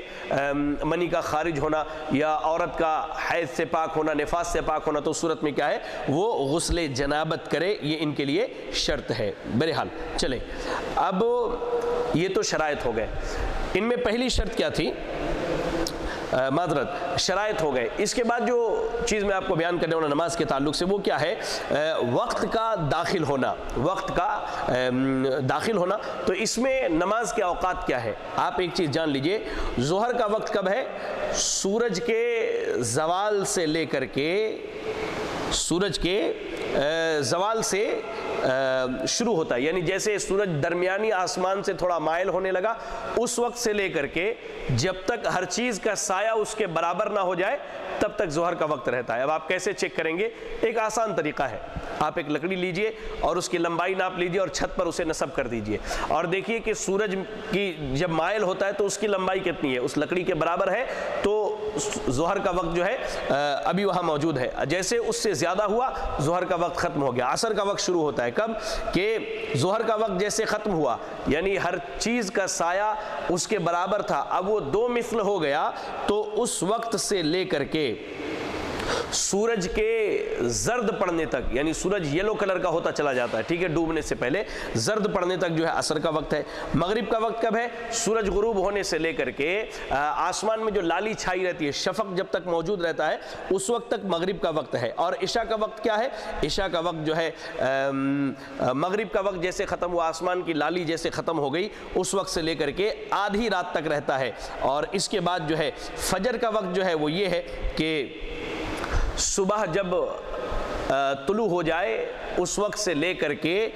منی کا خارج ہونا یا عورت کا حیض سے پاک ہونا، نفاس سے پاک ہونا، تو اس صورت میں کیا ہے؟ وہ غسل جنابت کرے. یہ ان کے لیے شرط ہے. بہرحال چلے، اب یہ تو شرائط ہو گئے. ان میں پہلی شرط کیا تھی؟ معذرت، شرائط ہو گئے. اس کے بعد جو چیز میں آپ کو بیان کرنے والا نماز کے تعلق سے وہ کیا ہے؟ وقت کا داخل ہونا. وقت کا داخل ہونا. تو اس میں نماز کے اوقات کیا ہے؟ آپ ایک چیز جان لیجئے، ظہر کا وقت کب ہے؟ سورج کے زوال سے لے کر کے، سورج کے زوال سے شروع ہوتا ہے، یعنی جیسے سورج درمیانی آسمان سے تھوڑا مائل ہونے لگا اس وقت سے لے کر کے جب تک ہر چیز کا سایہ اس کے برابر نہ ہو جائے تب تک ظہر کا وقت رہتا ہے. اب آپ کیسے چیک کریں گے؟ ایک آسان طریقہ ہے، آپ ایک لکڑی لیجئے اور اس کی لمبائی ناپ لیجئے اور چھت پر اسے نصب کر دیجئے اور دیکھیے کہ سورج کی جب مائل ہوتا ہے تو اس کی لمبائی کتنی ہے، اس لکڑی کے برابر ہے تو ظہر کا وقت جو ہے ابھی وہاں موجود ہے. جیسے اس سے زیادہ ہوا ظہر کا وقت ختم ہو گیا. عصر کا وقت شروع ہوتا ہے کب؟ کہ ظہر کا وقت جیسے ختم ہوا یعنی ہر چیز کا سایہ اس کے برابر تھا، اب وہ 2 مثل ہو گیا تو اس وقت سے لے کر کے سورج کے زرد پڑنے تک، یعنی سورج یلو کلر کا ہوتا چلا جاتا ہے، ٹھیک ہے، ڈوبنے سے پہلے زرد پڑنے تک جو ہے عصر کا وقت ہے. مغرب کا وقت کب ہے؟ سورج غروب ہونے سے لے کر کے آسمان میں جو لالی چھائی رہتی ہے، شفق جب تک موجود رہتا ہے اس وقت تک مغرب کا وقت ہے. اور عشاء کا وقت کیا ہے؟ عشاء کا وقت جو ہے مغرب کا وقت جیسے ختم ہوا، آسمان کی لالی جیسے ختم ہو گئی اس وقت سے لے کر کے آدھی رات تک رہتا ہے. اور اس کے بعد جو ہے فجر کا وقت جو ہے وہ یہ ہے کہ صبح جب طلوع ہو جائے اس وقت سے لے کر کے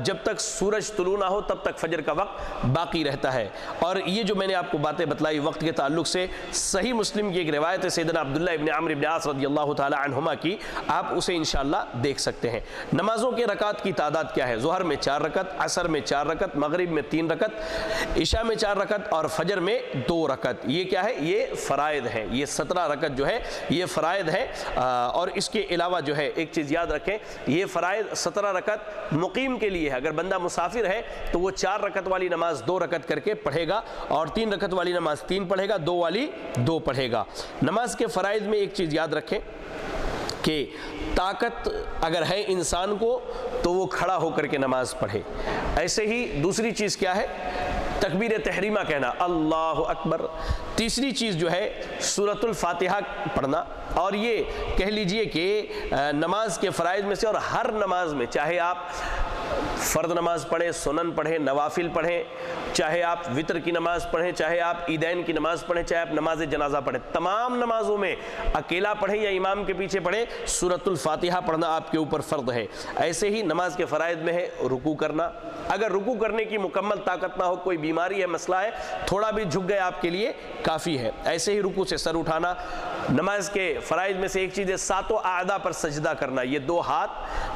جب تک سورج طلوع نہ ہو تب تک فجر کا وقت باقی رہتا ہے. اور یہ جو میں نے آپ کو باتیں بتلائی وقت کے تعلق سے، صحیح مسلم کی ایک روایت ہے سیدنا عبداللہ ابن عمرو ابن عاص رضی اللہ تعالی عنہما کی، آپ اسے انشاءاللہ دیکھ سکتے ہیں. نمازوں کے رکعت کی تعداد کیا ہے؟ ظہر میں 4 رکعت، عصر میں 4 رکعت، مغرب میں 3 رکعت، عشاء میں 4 رکعت اور فجر میں 2 رکعت. یہ کیا ہے؟ یہ فرائض ہیں. یہ 17 رکعت جو ہے یہ فرائض ہے. اور اس کے علاوہ جو ہے ایک چیز یاد رکھیں، یہ فرائض 17 رکعت مقیم کے لیے ہے. اگر بندہ مسافر ہے تو وہ 4 رکعت والی نماز 2 رکعت کر کے پڑھے گا، اور 3 رکعت والی نماز 3 پڑھے گا، 2 والی 2 پڑھے گا. نماز کے فرائض میں ایک چیز یاد رکھیں کہ طاقت اگر ہے انسان کو تو وہ کھڑا ہو کر کے نماز پڑھے. ایسے ہی دوسری چیز کیا ہے؟ تکبیر تحریمہ کہنا، اللہ اکبر. تیسری چیز جو ہے سورۃ الفاتحہ پڑھنا. اور یہ کہہ لیجئے کہ نماز کے فرائض میں سے، اور ہر نماز میں، چاہے آپ فرض نماز پڑھیں، سنن پڑھیں، نوافل پڑھیں، چاہے آپ وطر کی نماز پڑھیں، چاہے آپ عیدین کی نماز پڑھیں، چاہے آپ نماز جنازہ پڑھیں، تمام نمازوں میں اکیلا پڑھیں یا امام کے پیچھے پڑھیں، سورۃ الفاتحہ پڑھنا آپ کے اوپر فرض ہے. ایسے ہی نماز کے فرائض میں ہے رکوع کرنا. اگر رکوع کرنے کی مکمل طاقت نہ ہو، کوئی بیماری ہے، مسئلہ ہے، تھوڑا بھی جھک گئے آپ کے لیے کافی ہے. ایسے ہی رکوع سے سر اٹھانا. نماز کے فرائض میں سے ایک چیز ہے 7 اعضاء پر سجدہ کرنا. یہ 2 ہاتھ،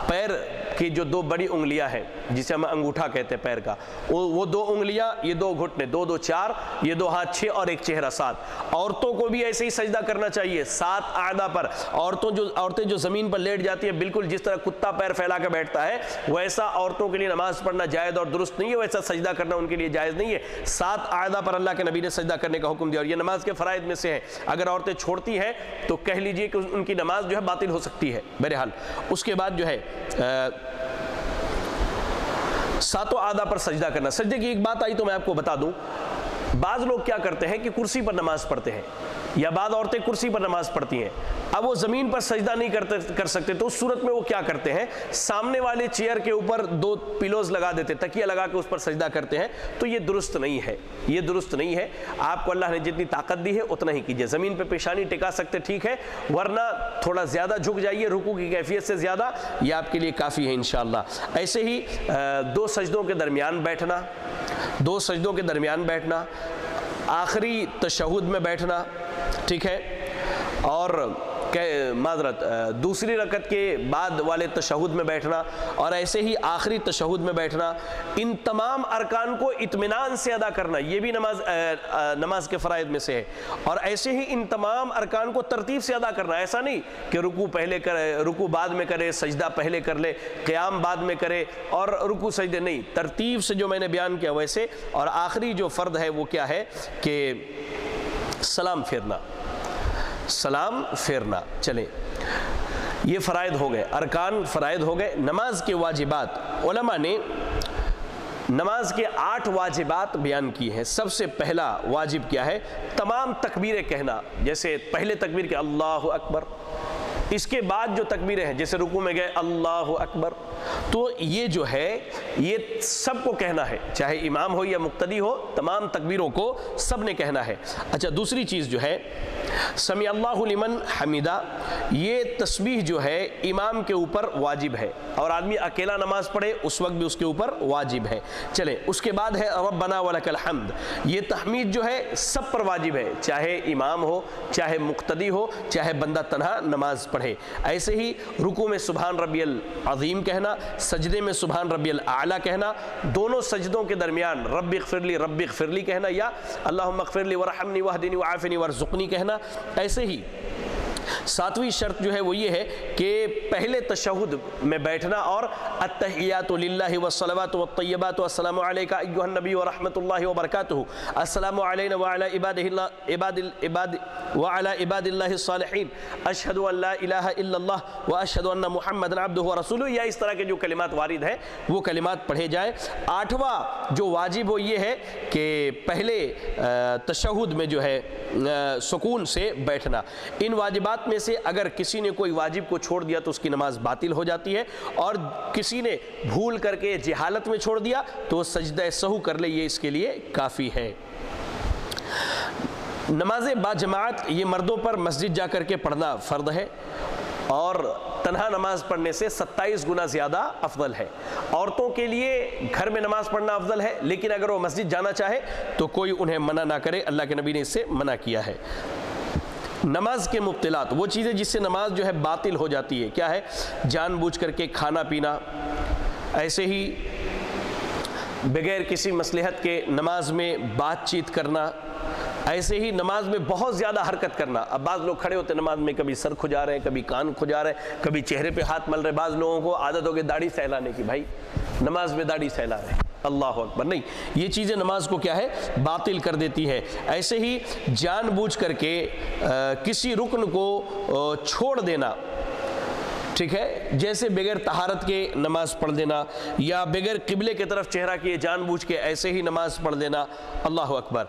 پیر کی جو 2 بڑی انگلیاں ہیں جسے ہم انگوٹھا کہتے ہیں پیر کا، وہ 2 انگلیاں، یہ 2 گھٹنے، 2 2 4، یہ 2 ہاتھ 6 اور ایک چہرہ 7. عورتوں کو بھی ایسے ہی سجدہ کرنا چاہیے 7 اعضاء پر. عورتیں جو زمین پر لیٹ جاتی ہیں بالکل جس طرح کتا پیر پھیلا کے بیٹھتا ہے، ویسا عورتوں کے لیے نماز پڑھنا جائز اور درست نہیں ہے، ویسا سجدہ کرنا ان کے لیے جائز نہیں ہے. 7 اعضاء پر اللہ کے نبی نے سجدہ کرنے کا حکم دیا، اور یہ نماز کے فرائض میں سے ہے. اگر عورتیں چھوڑتی ہیں تو کہہ لیجئے کہ ان کی نماز جو ہے باطل ہو سکتی ہے. بہرحال اس کے بعد جو ہے 7 اعضاء پر سجدہ کرنا. سجدے کی ایک بات آئی تو میں آپ کو بتا دوں. بعض لوگ کیا کرتے ہیں کہ کرسی پر نماز پڑھتے ہیں، یا بعض عورتیں کرسی پر نماز پڑھتی ہیں. اب وہ زمین پر سجدہ نہیں کر سکتے تو اس صورت میں وہ کیا کرتے ہیں؟ سامنے والے چیئر کے اوپر 2 پیلوز لگا دیتے، تکیہ لگا کے اس پر سجدہ کرتے ہیں. تو یہ درست نہیں ہے، یہ درست نہیں ہے. آپ کو اللہ نے جتنی طاقت دی ہے اتنا ہی کیجئے. زمین پہ پیشانی ٹکا سکتے ٹھیک ہے، ورنہ تھوڑا زیادہ جھک جائیے رکوع کی کیفیت سے زیادہ، یہ آپ کے لیے کافی ہے انشاءاللہ. ایسے ہی 2 سجدوں کے درمیان بیٹھنا، 2 سجدوں کے درمیان بیٹھنا، آخری تشہد میں بیٹھنا، ٹھیک ہے، اور معذرت دوسری رکعت کے بعد والے تشہد میں بیٹھنا، اور ایسے ہی آخری تشہد میں بیٹھنا. ان تمام ارکان کو اطمینان سے ادا کرنا، یہ بھی نماز کے فرائض میں سے ہے. اور ایسے ہی ان تمام ارکان کو ترتیب سے ادا کرنا. ایسا نہیں کہ رکوع پہلے کرے، رکوع بعد میں کرے، سجدہ پہلے کر لے، قیام بعد میں کرے اور رکوع سجدے نہیں. ترتیب سے جو میں نے بیان کیا ویسے. اور آخری جو فرض ہے وہ کیا ہے کہ سلام پھیرنا، سلام پھیرنا. چلیں یہ فرائض ہو گئے، ارکان فرائض ہو گئے. نماز کے واجبات، علماء نے نماز کے 8 واجبات بیان کی ہیں. سب سے پہلا واجب کیا ہے؟ تمام تکبیریں کہنا. جیسے پہلے تکبیر کے اللہ اکبر، اس کے بعد جو تکبیریں ہیں جیسے رکوع میں گئے اللہ اکبر، تو یہ جو ہے یہ سب کو کہنا ہے، چاہے امام ہو یا مقتدی ہو، تمام تکبیروں کو سب نے کہنا ہے. اچھا دوسری چیز جو ہے سمیع اللہ لمن حمیدہ، یہ تسبیح جو ہے امام کے اوپر واجب ہے، اور آدمی اکیلا نماز پڑھے اس وقت بھی اس کے اوپر واجب ہے. چلیں اس کے بعد ہے ربنا ولک الحمد، یہ تحمید جو ہے سب پر واجب ہے، چاہے امام ہو، چاہے مقتدی ہو، چاہے بندہ تنہا نماز پڑھے. ایسے ہی رکوع میں سبحان ربی العظیم کہنا، سجدے میں سبحان ربی الاعلیٰ کہنا، دونوں سجدوں کے درمیان رب اغفر لی کہنا، یا اللہم اغفر لی ورحمنی واہدنی وعافنی وارزقنی کہنا. ایسے ہی 7ویں شرط جو ہے وہ یہ ہے کہ پہلے تشہد میں بیٹھنا اور التحیات للہ والصلوات والطیبات والسلام علیک ایھا النبی ورحمۃ اللہ وبرکاتہ، السلام علینا وعلی عباد اللہ الصالحین، اشہد ان لا الہ الا اللہ واشہد ان محمدا عبدہ ورسولہ، یا اس طرح کے جو کلمات وارد ہیں وہ کلمات پڑھے جائیں. 8واں جو واجب وہ یہ ہے کہ پہلے تشہد میں جو ہے سکون سے بیٹھنا. ان واجبات میں سے اگر کسی نے کوئی واجب کو چھوڑ دیا تو اس کی نماز باطل ہو جاتی ہے، اور کسی نے بھول کر کے جہالت میں چھوڑ دیا تو وہ سجدہ سہو کر لے، یہ اس کے لیے کافی ہے. نماز باجماعت یہ مردوں پر مسجد جا کر کے پڑھنا فرض ہے، اور تنہا نماز پڑھنے سے 27 گنا زیادہ افضل ہے۔ عورتوں کے لیے گھر میں نماز پڑھنا افضل ہے، لیکن اگر وہ مسجد جانا چاہے تو کوئی انہیں منع نہ کرے، اللہ کے نبی نے اس سے منع کیا ہے۔ نماز کے مبطلات، وہ چیزیں جس سے نماز جو ہے باطل ہو جاتی ہے، کیا ہے؟ جان بوجھ کر کے کھانا پینا، ایسے ہی بغیر کسی مصلحت کے نماز میں بات چیت کرنا، ایسے ہی نماز میں بہت زیادہ حرکت کرنا۔ اب بعض لوگ کھڑے ہوتے ہیں نماز میں، کبھی سر کھجا رہے ہیں، کبھی کان کھجا رہے ہیں، کبھی چہرے پہ ہاتھ مل رہے ہیں، بعض لوگوں کو عادت ہو گئی داڑھی سہلانے کی، بھائی نماز میں داڑھی سہلا رہے ہیں، اللہ اکبر، نہیں، یہ چیزیں نماز کو کیا ہے؟ باطل کر دیتی ہے۔ ایسے ہی جان بوجھ کر کے کسی رکن کو چھوڑ دینا، ٹھیک ہے، جیسے بغیر طہارت کے نماز پڑھ دینا، یا بغیر قبلے کی طرف چہرہ کیے جان بوجھ کے ایسے ہی نماز پڑھ دینا، اللہ اکبر۔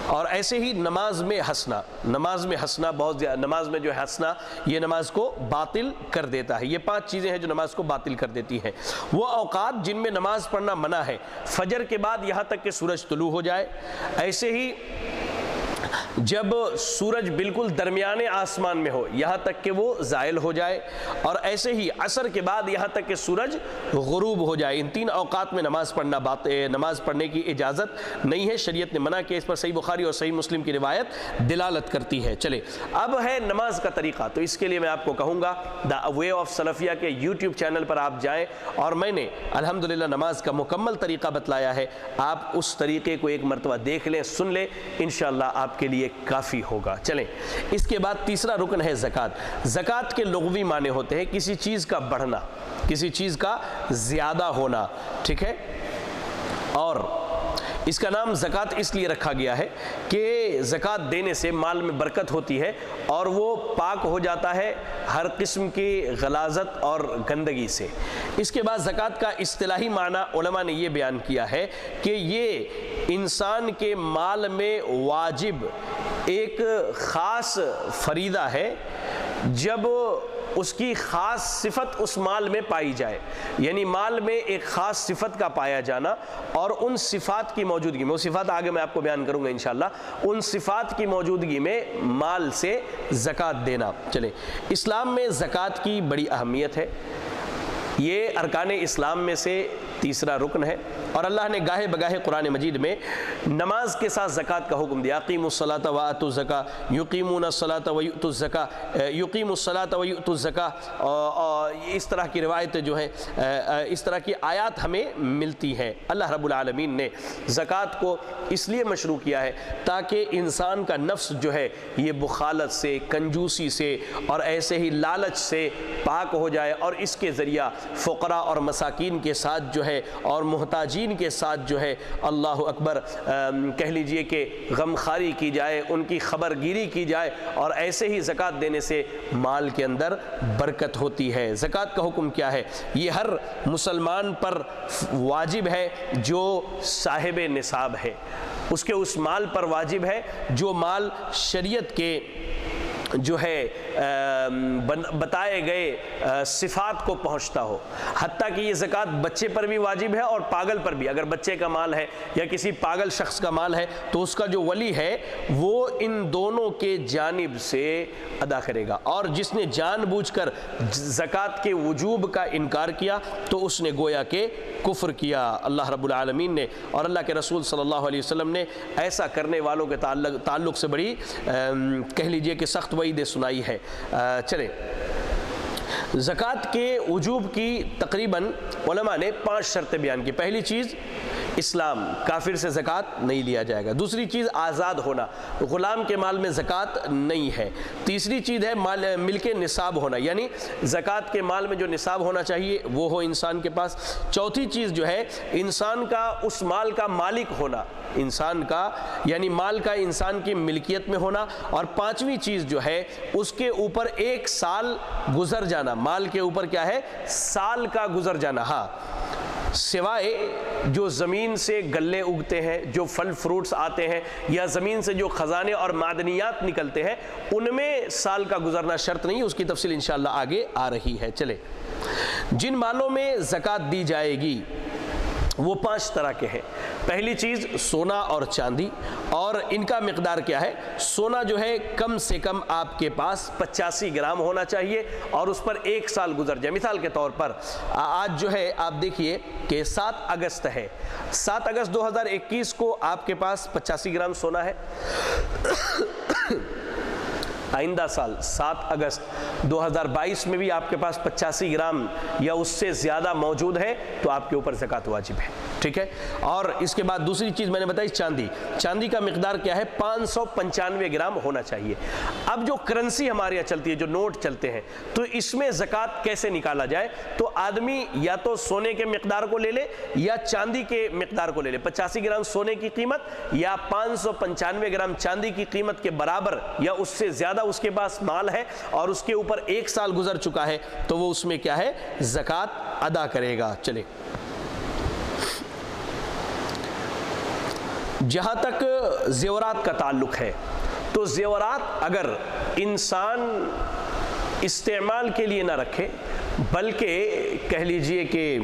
اور ایسے ہی نماز میں ہنسنا بہت زیادہ، نماز میں جو ہے ہنسنا یہ نماز کو باطل کر دیتا ہے۔ یہ 5 چیزیں ہیں جو نماز کو باطل کر دیتی ہیں۔ وہ اوقات جن میں نماز پڑھنا منع ہے، فجر کے بعد یہاں تک کہ سورج طلوع ہو جائے، ایسے ہی جب سورج بالکل درمیان آسمان میں ہو یہاں تک کہ وہ زائل ہو جائے، اور ایسے ہی عصر کے بعد یہاں تک کہ سورج غروب ہو جائے۔ ان 3 اوقات میں نماز پڑھنے کی اجازت نہیں ہے، شریعت نے منع کیا۔ اس پر صحیح بخاری اور صحیح مسلم کی روایت دلالت کرتی ہے۔ چلے اب ہے نماز کا طریقہ، تو اس کے لیے میں آپ کو کہوں گا دا وے آف سلفیہ کے یوٹیوب چینل پر آپ جائیں، اور میں نے الحمدللہ نماز کا مکمل طریقہ بتلایا ہے، آپ اس طریقے کو ایک مرتبہ دیکھ لیں، سن لیں، انشاءاللہ آپ کے لیے کافی ہوگا۔ چلیں اس کے بعد تیسرا رکن ہے زکوٰۃ۔ زکوٰۃ کے لغوی معنی ہوتے ہیں کسی چیز کا بڑھنا، کسی چیز کا زیادہ ہونا، ٹھیک ہے، اور اس کا نام زکوٰۃ اس لیے رکھا گیا ہے کہ زکوٰۃ دینے سے مال میں برکت ہوتی ہے اور وہ پاک ہو جاتا ہے ہر قسم کی غلاظت اور گندگی سے۔ اس کے بعد زکوٰۃ کا اصطلاحی معنی علماء نے یہ بیان کیا ہے کہ یہ انسان کے مال میں واجب ایک خاص فریضہ ہے جب اس کی خاص صفت اس مال میں پائی جائے، یعنی مال میں ایک خاص صفت کا پایا جانا، اور ان صفات کی موجودگی میں، وہ صفات آگے میں آپ کو بیان کروں گا انشاءاللہ، ان صفات کی موجودگی میں مال سے زکوٰۃ دینا۔ چلیں اسلام میں زکوٰۃ کی بڑی اہمیت ہے، یہ ارکان اسلام میں سے تیسرا رکن ہے، اور اللہ نے گاہے بگاہے قرآن مجید میں نماز کے ساتھ زکوٰۃ کا حکم دیا۔ اقیموا الصلاۃ وآتوا الزکاۃ، یقیمون الصلاۃ ویؤتوا الزکاۃ، یقیموا الصلاۃ ویؤتوا الزکاۃ، اس طرح کی روایتیں جو ہیں، اس طرح کی آیات ہمیں ملتی ہیں۔ اللہ رب العالمین نے زکوٰۃ کو اس لیے مشروع کیا ہے تاکہ انسان کا نفس جو ہے یہ بخالت سے، کنجوسی سے اور ایسے ہی لالچ سے پاک ہو جائے، اور اس کے ذریعہ فقراء اور مساکین کے ساتھ جو ہے اور محتاجین کے ساتھ جو ہے اللہ اکبر کہہ لیجئے کہ غمخواری کی جائے، ان کی خبر گیری کی جائے، اور ایسے ہی زکوٰۃ دینے سے مال کے اندر برکت ہوتی ہے۔ زکوٰۃ کا حکم کیا ہے؟ یہ ہر مسلمان پر واجب ہے جو صاحب نصاب ہے، اس کے اس مال پر واجب ہے جو مال شریعت کے جو ہے بتائے گئے صفات کو پہنچتا ہو، حتیٰ کہ یہ زکوٰۃ بچے پر بھی واجب ہے اور پاگل پر بھی۔ اگر بچے کا مال ہے یا کسی پاگل شخص کا مال ہے تو اس کا جو ولی ہے وہ ان دونوں کے جانب سے ادا کرے گا، اور جس نے جان بوجھ کر زکوٰۃ کے وجوب کا انکار کیا تو اس نے گویا کہ کفر کیا۔ اللہ رب العالمین نے اور اللہ کے رسول صلی اللہ علیہ وسلم نے ایسا کرنے والوں کے تعلق سے بڑی کہہ لیجئے کہ سخت وعید سنائی ہے۔ چلیں زکوٰۃ کے وجوب کی تقریباً علماء نے 5 شرطیں بیان کی۔ پہلی چیز اسلام، کافر سے زکوٰۃ نہیں لیا جائے گا۔ دوسری چیز آزاد ہونا، غلام کے مال میں زکوٰۃ نہیں ہے۔ تیسری چیز ہے ملک نصاب ہونا، یعنی زکوٰۃ کے مال میں جو نصاب ہونا چاہیے وہ ہو انسان کے پاس۔ چوتھی چیز جو ہے انسان کا اس مال کا مالک ہونا، انسان کا یعنی مال کا انسان کی ملکیت میں ہونا۔ اور 5ویں چیز جو ہے اس کے اوپر 1 سال گزر جانا، مال کے اوپر کیا ہے؟ سال کا گزر جانا، ہاں سوائے جو زمین سے گلے اگتے ہیں، جو پھل فروٹس آتے ہیں، یا زمین سے جو خزانے اور معدنیات نکلتے ہیں، ان میں سال کا گزرنا شرط نہیں، اس کی تفصیل انشاءاللہ آگے آ رہی ہے۔ چلے جن مالوں میں زکوٰۃ دی جائے گی وہ 5 طرح کے ہیں۔ پہلی چیز سونا اور چاندی، اور ان کا مقدار کیا ہے؟ سونا جو ہے کم سے کم آپ کے پاس 85 گرام ہونا چاہیے اور اس پر 1 سال گزر جائے۔ مثال کے طور پر آج جو ہے آپ دیکھیے کہ 7 اگست ہے، 7 اگست 2021 کو آپ کے پاس 85 گرام سونا ہے۔ آئندہ سال 7 اگست 2022 میں بھی آپ کے پاس 85 گرام یا اس سے زیادہ موجود ہے تو آپ کے اوپر زکوٰۃ واجب ہے، ٹھیک ہے۔ اور اس کے بعد دوسری چیز میں نے بتائی چاندی، چاندی کا مقدار کیا ہے؟ 595 گرام ہونا چاہیے۔ اب جو کرنسی ہمارے یہاں چلتی ہے، جو نوٹ چلتے ہیں، تو اس میں زکوٰۃ کیسے نکالا جائے؟ تو آدمی یا تو سونے کے مقدار کو لے لے یا چاندی کے مقدار کو لے لے۔ 85 گرام سونے کی قیمت یا 595 گرام چاندی کی قیمت کے برابر یا اس سے زیادہ اس کے پاس مال ہے اور اس کے اوپر 1 سال گزر چکا ہے تو وہ اس میں کیا ہے؟ زکوٰۃ ادا کرے گا۔ چلے، جہاں تک زیورات کا تعلق ہے تو زیورات اگر انسان استعمال کے لیے نہ رکھے بلکہ کہہ لیجئے کہ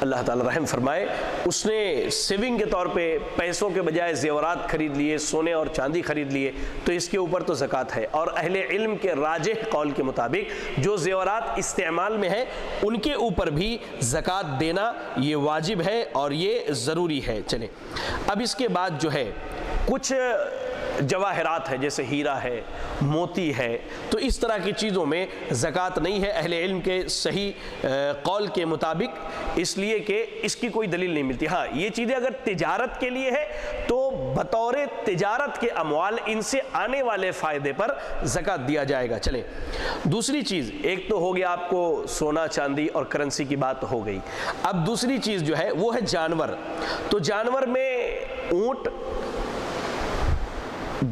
اللہ تعالیٰ رحم فرمائے اس نے سیونگ کے طور پہ پیسوں کے بجائے زیورات خرید لیے، سونے اور چاندی خرید لیے، تو اس کے اوپر تو زکوٰۃ ہے۔ اور اہل علم کے راجح قول کے مطابق جو زیورات استعمال میں ہیں ان کے اوپر بھی زکوٰۃ دینا یہ واجب ہے اور یہ ضروری ہے۔ چلیں، اب اس کے بعد جو ہے کچھ جواہرات ہے، جیسے ہیرا ہے، موتی ہے، تو اس طرح کی چیزوں میں زکوٰۃ نہیں ہے اہل علم کے صحیح قول کے مطابق، اس لیے کہ اس کی کوئی دلیل نہیں ملتی۔ ہاں، یہ چیزیں اگر تجارت کے لیے ہے تو بطور تجارت کے اموال ان سے آنے والے فائدے پر زکوٰۃ دیا جائے گا۔ چلیں، دوسری چیز، ایک تو ہو گیا آپ کو سونا چاندی اور کرنسی کی بات ہو گئی، اب دوسری چیز جو ہے وہ ہے جانور۔ تو جانور میں اونٹ،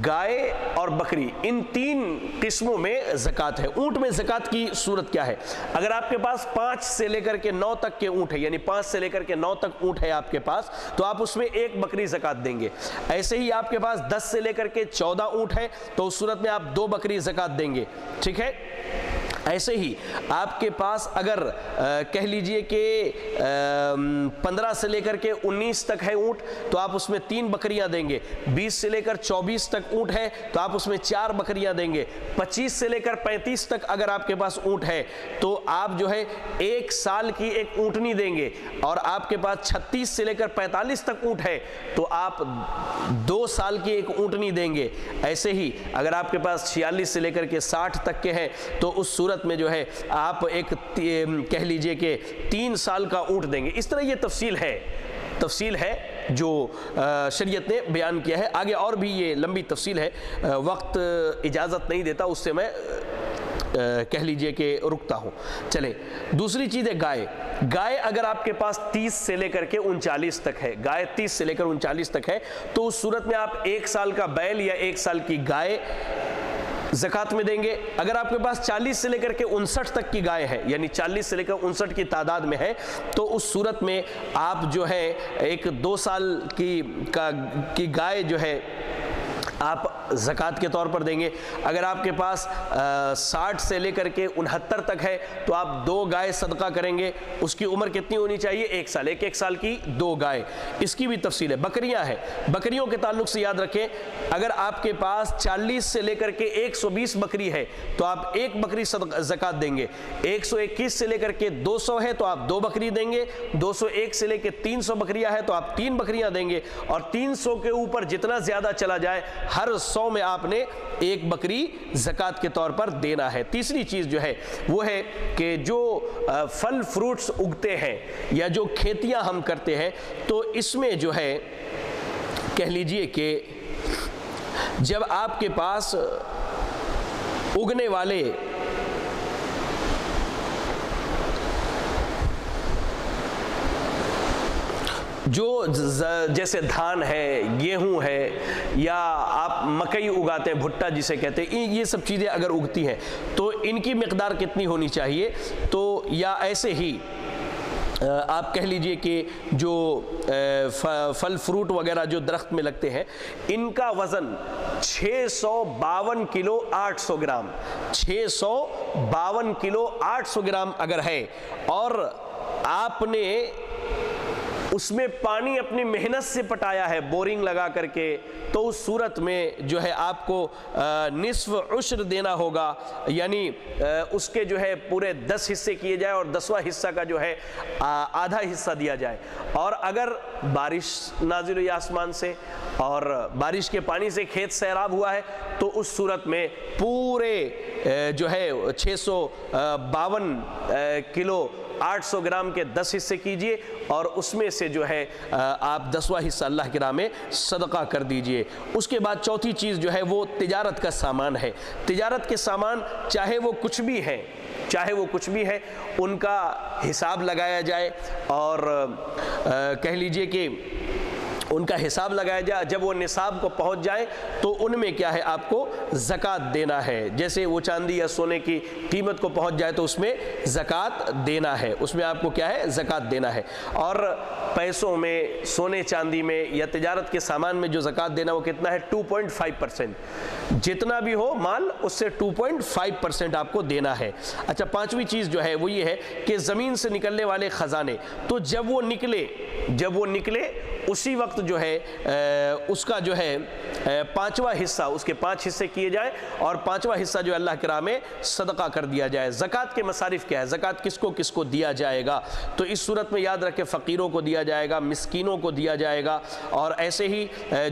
گائے اور بکری، ان 3 قسموں میں زکوٰۃ ہے۔ اونٹ میں زکوٰۃ کی صورت کیا ہے؟ اگر آپ کے پاس 5 سے لے کر کے 9 تک کے اونٹ ہے، یعنی 5 سے لے کر کے 9 تک اونٹ ہے آپ کے پاس، تو آپ اس میں 1 بکری زکوٰۃ دیں گے۔ ایسے ہی آپ کے پاس 10 سے لے کر کے 14 اونٹ ہے تو اس صورت میں آپ 2 بکری زکوٰۃ دیں گے، ٹھیک ہے۔ ایسے ہی آپ کے پاس اگر کہہ لیجئے کہ 15 سے لے کر کے 19 تک ہے اونٹ تو آپ اس میں 3 بکریاں دیں گے۔ 20 سے لے کر 24 تک اونٹ ہے تو آپ اس میں 4 بکریاں دیں گے۔ 25 سے لے کر 35 تک اگر آپ کے پاس اونٹ ہے تو آپ جو ہے 1 سال کی ایک اونٹنی دیں گے، اور آپ کے پاس 36 سے لے کر 45 تک اونٹ ہے تو آپ 2 سال کی ایک اونٹنی دیں گے۔ ایسے ہی اگر آپ کے پاس 46 سے لے کر کے 60 تک کے ہیں تو اس صورت میں جو ہے آپ ایک کہہ لیجئے کہ 3 سال کا اونٹ دیں گے۔ اس طرح یہ تفصیل ہے جو شریعت نے بیان کیا ہے۔ آگے اور بھی یہ لمبی تفصیل ہے، وقت اجازت نہیں دیتا، اس سے میں کہہ لیجئے کہ رکتا ہوں۔ چلیں، دوسری چیز ہے گائے اگر آپ کے پاس 30 سے لے کر کے 39 تک ہے، گائے 30 سے لے کر 39 تک ہے تو اس صورت میں آپ 1 سال کا بیل یا 1 سال کی گائے زکوٰۃ میں دیں گے۔ اگر آپ کے پاس 40 سے لے کر کے 59 تک کی گائے ہے، یعنی 40 سے لے کر 59 کی تعداد میں ہے، تو اس صورت میں آپ جو ہے ایک 2 سال کی گائے جو ہے آپ زکوٰۃ کے طور پر دیں گے۔ اگر آپ کے پاس 60 سے لے کر کے 69 تک ہے تو آپ 2 گائے صدقہ کریں گے۔ اس کی عمر کتنی ہونی چاہیے؟ 1 سال، ایک سال کی 2 گائے۔ اس کی بھی تفصیل ہے۔ بکریاں ہیں، بکریوں کے تعلق سے یاد رکھیں، اگر آپ کے پاس 40 سے لے کر کے 120 بکری ہے تو آپ 1 بکری زکوٰۃ دیں گے۔ 121 سے لے کر کے 200 ہے تو آپ 2 بکری دیں گے۔ 201 سے لے کے 300 بکریاں ہے تو آپ 3 بکریاں دیں گے، اور 300 کے اوپر جتنا زیادہ چلا جائے ہر 100 میں آپ نے 1 بکری زکوٰۃ کے طور پر دینا ہے۔ تیسری چیز جو ہے وہ ہے کہ جو پھل فروٹس اگتے ہیں یا جو کھیتیاں ہم کرتے ہیں تو اس میں جو ہے کہہ لیجئے کہ جب آپ کے پاس اگنے والے جو جیسے دھان ہے، گیہوں ہے، یا آپ مکئی اگاتے ہیں، بھٹا جسے کہتے ہیں، یہ سب چیزیں اگر اگتی ہیں تو ان کی مقدار کتنی ہونی چاہیے؟ تو یا ایسے ہی آپ کہہ لیجئے کہ جو پھل فروٹ وغیرہ جو درخت میں لگتے ہیں ان کا وزن 652 کلو 800 گرام 652 کلو 800 گرام اگر ہے، اور آپ نے اس میں پانی اپنی محنت سے پٹایا ہے بورنگ لگا کر کے، تو اس صورت میں جو ہے آپ کو نصف عشر دینا ہوگا، یعنی اس کے جو ہے پورے 10 حصے کیے جائے اور 10واں حصہ کا جو ہے آدھا حصہ دیا جائے۔ اور اگر بارش نازل ہوئی آسمان سے اور بارش کے پانی سے کھیت سیراب ہوا ہے تو اس صورت میں پورے جو ہے 652 کلو 800 گرام کے 10 حصے کیجئے، اور اس میں سے جو ہے آپ 10واں حصہ اللہ کی راہ میں صدقہ کر دیجئے۔ اس کے بعد چوتھی چیز جو ہے وہ تجارت کا سامان ہے۔ تجارت کے سامان چاہے وہ کچھ بھی ہے ان کا حساب لگایا جائے، اور کہہ لیجئے کہ ان کا حساب لگایا جائے۔ جب وہ نصاب کو پہنچ جائے تو ان میں کیا ہے آپ کو زکوٰۃ دینا ہے۔ جیسے وہ چاندی یا سونے کی قیمت کو پہنچ جائے تو اس میں زکوٰۃ دینا ہے، اس میں آپ کو کیا ہے زکوٰۃ دینا ہے۔ اور پیسوں میں، سونے چاندی میں یا تجارت کے سامان میں جو زکوٰۃ دینا وہ کتنا ہے؟ 2.5%۔ جتنا بھی ہو مال اس سے 2.5% آپ کو دینا ہے۔ اچھا، پانچویں چیز جو ہے وہ یہ ہے کہ زمین سے نکلنے والے خزانے، تو جب وہ نکلے اسی وقت جو ہے اس کا جو ہے 5واں حصہ، اس کے 5 حصے کیے جائے اور 5واں حصہ جو اللہ کی راہ میں صدقہ کر دیا جائے۔ زکوٰۃ کے مصارف کیا ہے؟ زکوٰۃ کس کو دیا جائے گا؟ تو اس صورت میں یاد رکھیں فقیروں کو دیا جائے گا، مسکینوں کو دیا جائے گا، اور ایسے ہی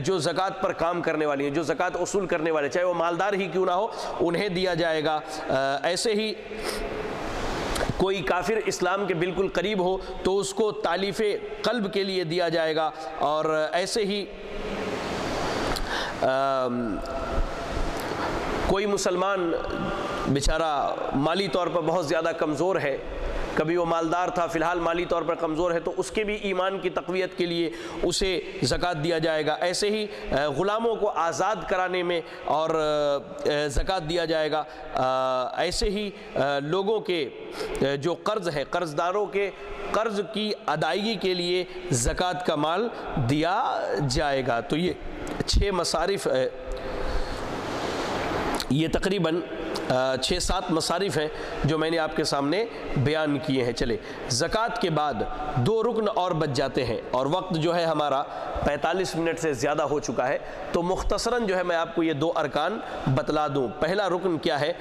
جو زکوٰۃ پر کام کرنے والی ہیں، جو زکوٰۃ وصول کرنے والے، چاہے وہ مالدار ہی کیوں نہ ہو، انہیں دیا جائے گا۔ ایسے ہی کوئی کافر اسلام کے بالکل قریب ہو تو اس کو تالیف قلب کے لیے دیا جائے گا۔ اور ایسے ہی کوئی مسلمان بیچارہ مالی طور پر بہت زیادہ کمزور ہے، کبھی وہ مالدار تھا، فی الحال مالی طور پر کمزور ہے، تو اس کے بھی ایمان کی تقویت کے لیے اسے زکوٰۃ دیا جائے گا۔ ایسے ہی غلاموں کو آزاد کرانے میں اور زکوٰۃ دیا جائے گا۔ ایسے ہی لوگوں کے جو قرض ہے، قرض داروں کے قرض کی ادائیگی کے لیے زکوٰۃ کا مال دیا جائے گا۔ تو یہ 6 مصارف، یہ تقریباً 6-7 مصارف ہیں جو میں نے آپ کے سامنے بیان کیے ہیں۔ چلے، زکوٰۃ کے بعد 2 رکن اور بچ جاتے ہیں، اور وقت جو ہے ہمارا 45 منٹ سے زیادہ ہو چکا ہے، تو مختصراً جو ہے میں آپ کو یہ 2 ارکان بتلا دوں۔ پہلا رکن کیا ہے؟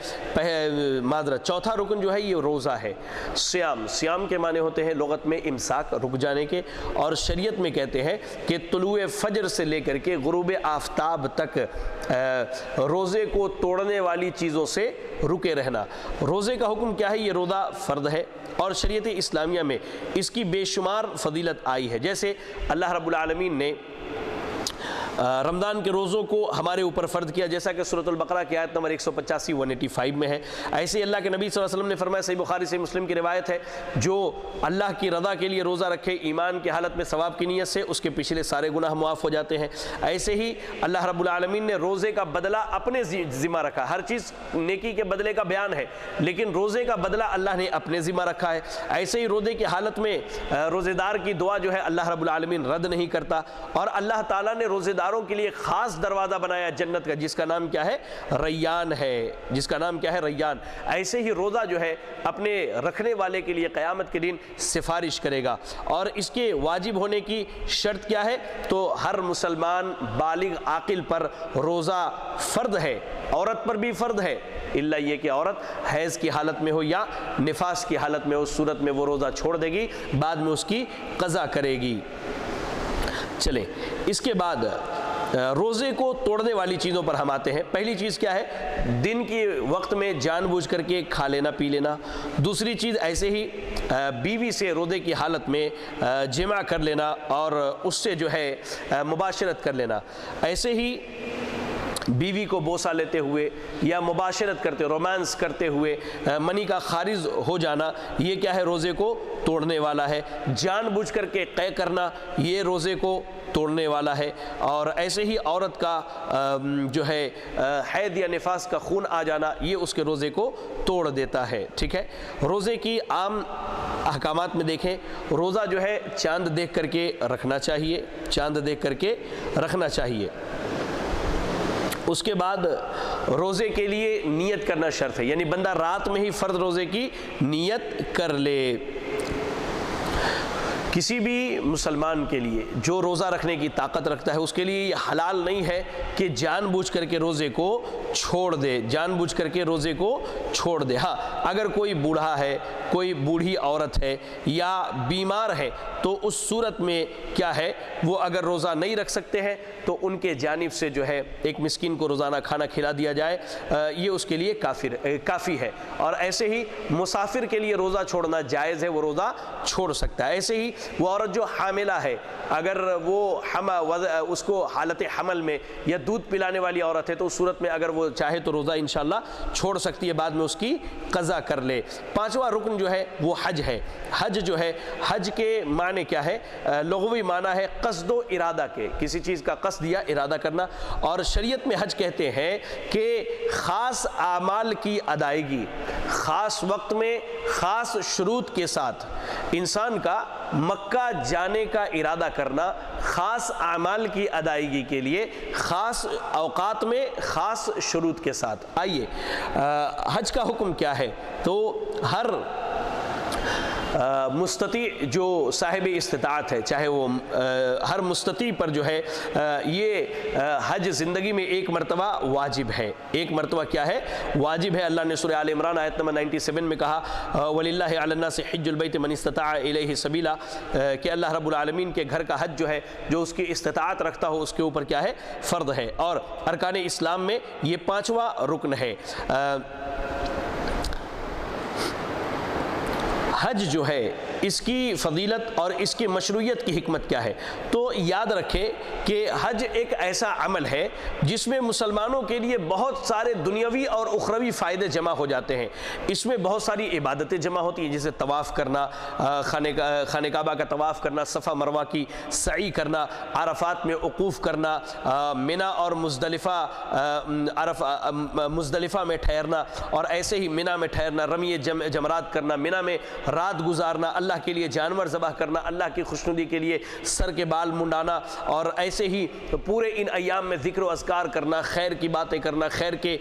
چوتھا رکن جو ہے یہ روزہ ہے۔ سیام کے معنی ہوتے ہیں لغت میں امساک، رک جانے کے، اور شریعت میں کہتے ہیں کہ طلوع فجر سے لے کر کے غروب آفتاب تک روزے کو توڑنے والی چیزوں سے رکے رہنا۔ روزے کا حکم کیا ہے؟ یہ روزہ فرض ہے، اور شریعت اسلامیہ میں اس کی بے شمار فضیلت آئی ہے۔ جیسے اللہ رب العالمین نے رمضان کے روزوں کو ہمارے اوپر فرض کیا، جیسا کہ سورۃ البقرہ کی آیت نمبر 185 185 میں ہے۔ ایسے ہی اللہ کے نبی صلی اللہ علیہ وسلم نے فرمایا، صحیح بخاری سے مسلم کی روایت ہے، جو اللہ کی رضا کے لیے روزہ رکھے ایمان کی حالت میں ثواب کی نیت سے، اس کے پچھلے سارے گناہ معاف ہو جاتے ہیں۔ ایسے ہی اللہ رب العالمین نے روزے کا بدلہ اپنے ذمہ رکھا۔ ہر چیز نیکی کے بدلے کا بیان ہے، لیکن روزے کا بدلہ اللہ نے اپنے ذمہ رکھا ہے۔ ایسے ہی روزے کی حالت میں روزے دار کی دعا جو ہے اللہ رب العالمین رد نہیں کرتا، اور اللہ تعالیٰ نے روزے داروں کے لیے خاص دروازہ بنایا جنت کا، جس کا نام کیا ہے؟ ریان ہے، ریان۔ ایسے ہی روزہ جو ہے اپنے رکھنے والے کے لیے قیامت کے دن سفارش کرے گا۔ اور اس کے واجب ہونے کی شرط کیا ہے؟ تو ہر مسلمان بالغ عاقل پر روزہ فرض ہے، عورت پر بھی فرض ہے، الا یہ کہ عورت حیض کی حالت میں ہو یا نفاس کی حالت میں، اس صورت میں وہ روزہ چھوڑ دے گی، بعد میں اس کی قضا کرے گی۔ چلیں، اس کے بعد روزے کو توڑنے والی چیزوں پر ہم آتے ہیں۔ پہلی چیز کیا ہے؟ دن کے وقت میں جان بوجھ کر کے کھا لینا، پی لینا۔ دوسری چیز ایسے ہی بیوی سے روزے کی حالت میں جمع کر لینا اور اس سے جو ہے مباشرت کر لینا۔ ایسے ہی بیوی کو بوسہ لیتے ہوئے یا مباشرت کرتے، رومانس کرتے ہوئے منی کا خارج ہو جانا، یہ کیا ہے؟ روزے کو توڑنے والا ہے۔ جان بوجھ کر کے قے کرنا، یہ روزے کو توڑنے والا ہے۔ اور ایسے ہی عورت کا جو ہے حیض یا نفاس کا خون آ جانا، یہ اس کے روزے کو توڑ دیتا ہے۔ ٹھیک ہے، روزے کی عام احکامات میں دیکھیں، روزہ جو ہے چاند دیکھ کر کے رکھنا چاہیے، چاند دیکھ کر کے رکھنا چاہیے۔ اس کے بعد روزے کے لیے نیت کرنا شرط ہے، یعنی بندہ رات میں ہی فرض روزے کی نیت کر لے۔ کسی بھی مسلمان کے لیے جو روزہ رکھنے کی طاقت رکھتا ہے اس کے لیے یہ حلال نہیں ہے کہ جان بوجھ کر کے روزے کو چھوڑ دے، جان بوجھ کر کے روزے کو چھوڑ دے۔ ہاں اگر کوئی بوڑھا ہے، کوئی بوڑھی عورت ہے یا بیمار ہے تو اس صورت میں کیا ہے، وہ اگر روزہ نہیں رکھ سکتے ہیں تو ان کے جانب سے جو ہے ایک مسکین کو روزانہ کھانا کھلا دیا جائے، یہ اس کے لیے کافی ہے۔ اور ایسے ہی مسافر کے لیے روزہ چھوڑنا جائز ہے، وہ روزہ چھوڑ سکتا ہے۔ ایسے ہی وہ عورت جو حاملہ ہے، اگر وہ اس کو حالت حمل میں یا دودھ پلانے والی عورت ہے تو اس صورت میں اگر وہ چاہے تو روزہ انشاءاللہ چھوڑ سکتی ہے، بعد میں اس کی قضا کر لے۔ پانچواں رکن جو ہے وہ حج ہے۔ حج جو ہے، حج کے معنی کیا ہے؟ لغوی معنی ہے قصد و ارادہ کے، کسی چیز کا قصد یا ارادہ کرنا۔ اور شریعت میں حج کہتے ہیں کہ خاص اعمال کی ادائیگی، خاص وقت میں خاص شروط کے ساتھ انسان کا مکہ جانے کا ارادہ کرنا، خاص اعمال کی ادائیگی کے لیے خاص اوقات میں خاص شروط کے ساتھ۔ آئیے حج کا حکم کیا ہے؟ تو ہر مستطیع جو صاحب استطاعت ہے، چاہے وہ ہر مستطیع پر جو ہے یہ حج زندگی میں ایک مرتبہ واجب ہے۔ ایک مرتبہ کیا ہے؟ واجب ہے۔ اللہ نے سورہ آل عمران آیت نمبر 97 میں کہا وَلِلَّهِ عَلَى النَّاسِ حِجُّ الْبَيْتِ مَنِ اسْتَطَاعَ إِلَيْهِ سَبِيلًا، کہ اللہ رب العالمین کے گھر کا حج جو ہے، جو اس کی استطاعت رکھتا ہو اس کے اوپر کیا ہے؟ فرض ہے۔ اور ارکان اسلام میں یہ پانچواں رکن ہے۔ حج جو ہے اس کی فضیلت اور اس کی مشروعیت کی حکمت کیا ہے؟ تو یاد رکھیں کہ حج ایک ایسا عمل ہے جس میں مسلمانوں کے لیے بہت سارے دنیاوی اور اخروی فائدے جمع ہو جاتے ہیں۔ اس میں بہت ساری عبادتیں جمع ہوتی ہیں، جیسے طواف کرنا، خانہ کعبہ کا طواف کرنا، صفا مروہ کی سعی کرنا، عرفات میں وقوف کرنا، منا اور مزدلفہ میں ٹھہرنا، اور ایسے ہی منا میں ٹھہرنا، رمی جمرات کرنا، منا میں رات گزارنا، اللہ کے لیے جانور ذبح کرنا، اللہ کی خوشنودی کے لیے سر کے بال منڈانا، اور ایسے ہی پورے ان ایام میں ذکر و اذکار کرنا، خیر کی باتیں کرنا، خیر کے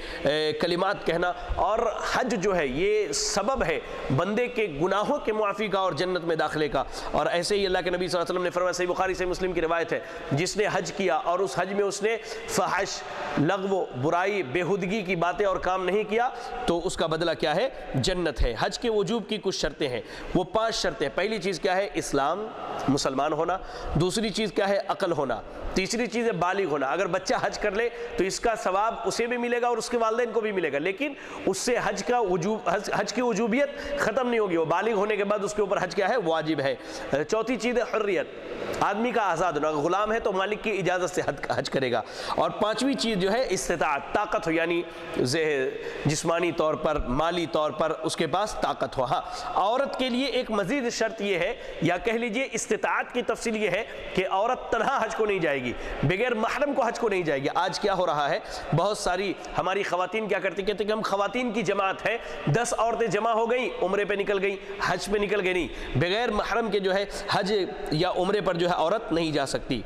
کلمات کہنا۔ اور حج جو ہے یہ سبب ہے بندے کے گناہوں کے معافی کا اور جنت میں داخلے کا۔ اور ایسے ہی اللہ کے نبی صلی اللہ علیہ وسلم نے فرمایا، صحیح بخاری صحیح مسلم کی روایت ہے، جس نے حج کیا اور اس حج میں اس نے فحش، لغو، برائی، بےہودگی کی باتیں اور کام نہیں کیا تو اس کا بدلہ کیا ہے؟ جنت ہے۔ حج کے وجوب کی کچھ شرطیں ہیں، وہ 5 شرطیں۔ پہلی چیز کیا ہے؟ اسلام، مسلمان ہونا۔ دوسری چیز کیا ہے؟ عقل ہونا۔ تیسری چیز ہے بالغ ہونا۔ اگر بچہ حج کر لے تو اس کا ثواب اسے بھی ملے گا اور اس کے والدین کو بھی ملے گا، لیکن اس سے حج کی وجوبیت ختم نہیں ہوگی۔ وہ بالغ ہونے کے بعد اس کے اوپر حج کیا ہے؟ واجب ہے۔ چوتھی چیز ہے حریت، آدمی کا آزاد ہونا۔ اگر غلام ہے تو مالک کی اجازت سے حج کرے گا۔ اور پانچویں چیز جو ہے استطاعت، طاقت ہو، یعنی جسمانی طور پر، مالی طور پر اس کے پاس طاقت ہو۔ ہاں عورت کے لیے ایک مزید شرط یہ ہے، یا کہہ لیجئے استطاعت کی تفصیل یہ ہے کہ عورت تنہا حج کو نہیں جائے گی، بغیر محرم کو حج کو نہیں جائے گی۔ آج کیا ہو رہا ہے، بہت ساری ہماری خواتین کیا کرتی، کہتے کہ ہم خواتین کی جماعت ہے، 10 عورتیں جمع ہو گئیں، عمرے پہ نکل گئیں، حج پہ نکل گئی۔ نہیں، بغیر محرم کے جو ہے حج یا عمرے پر جو ہے عورت نہیں جا سکتی۔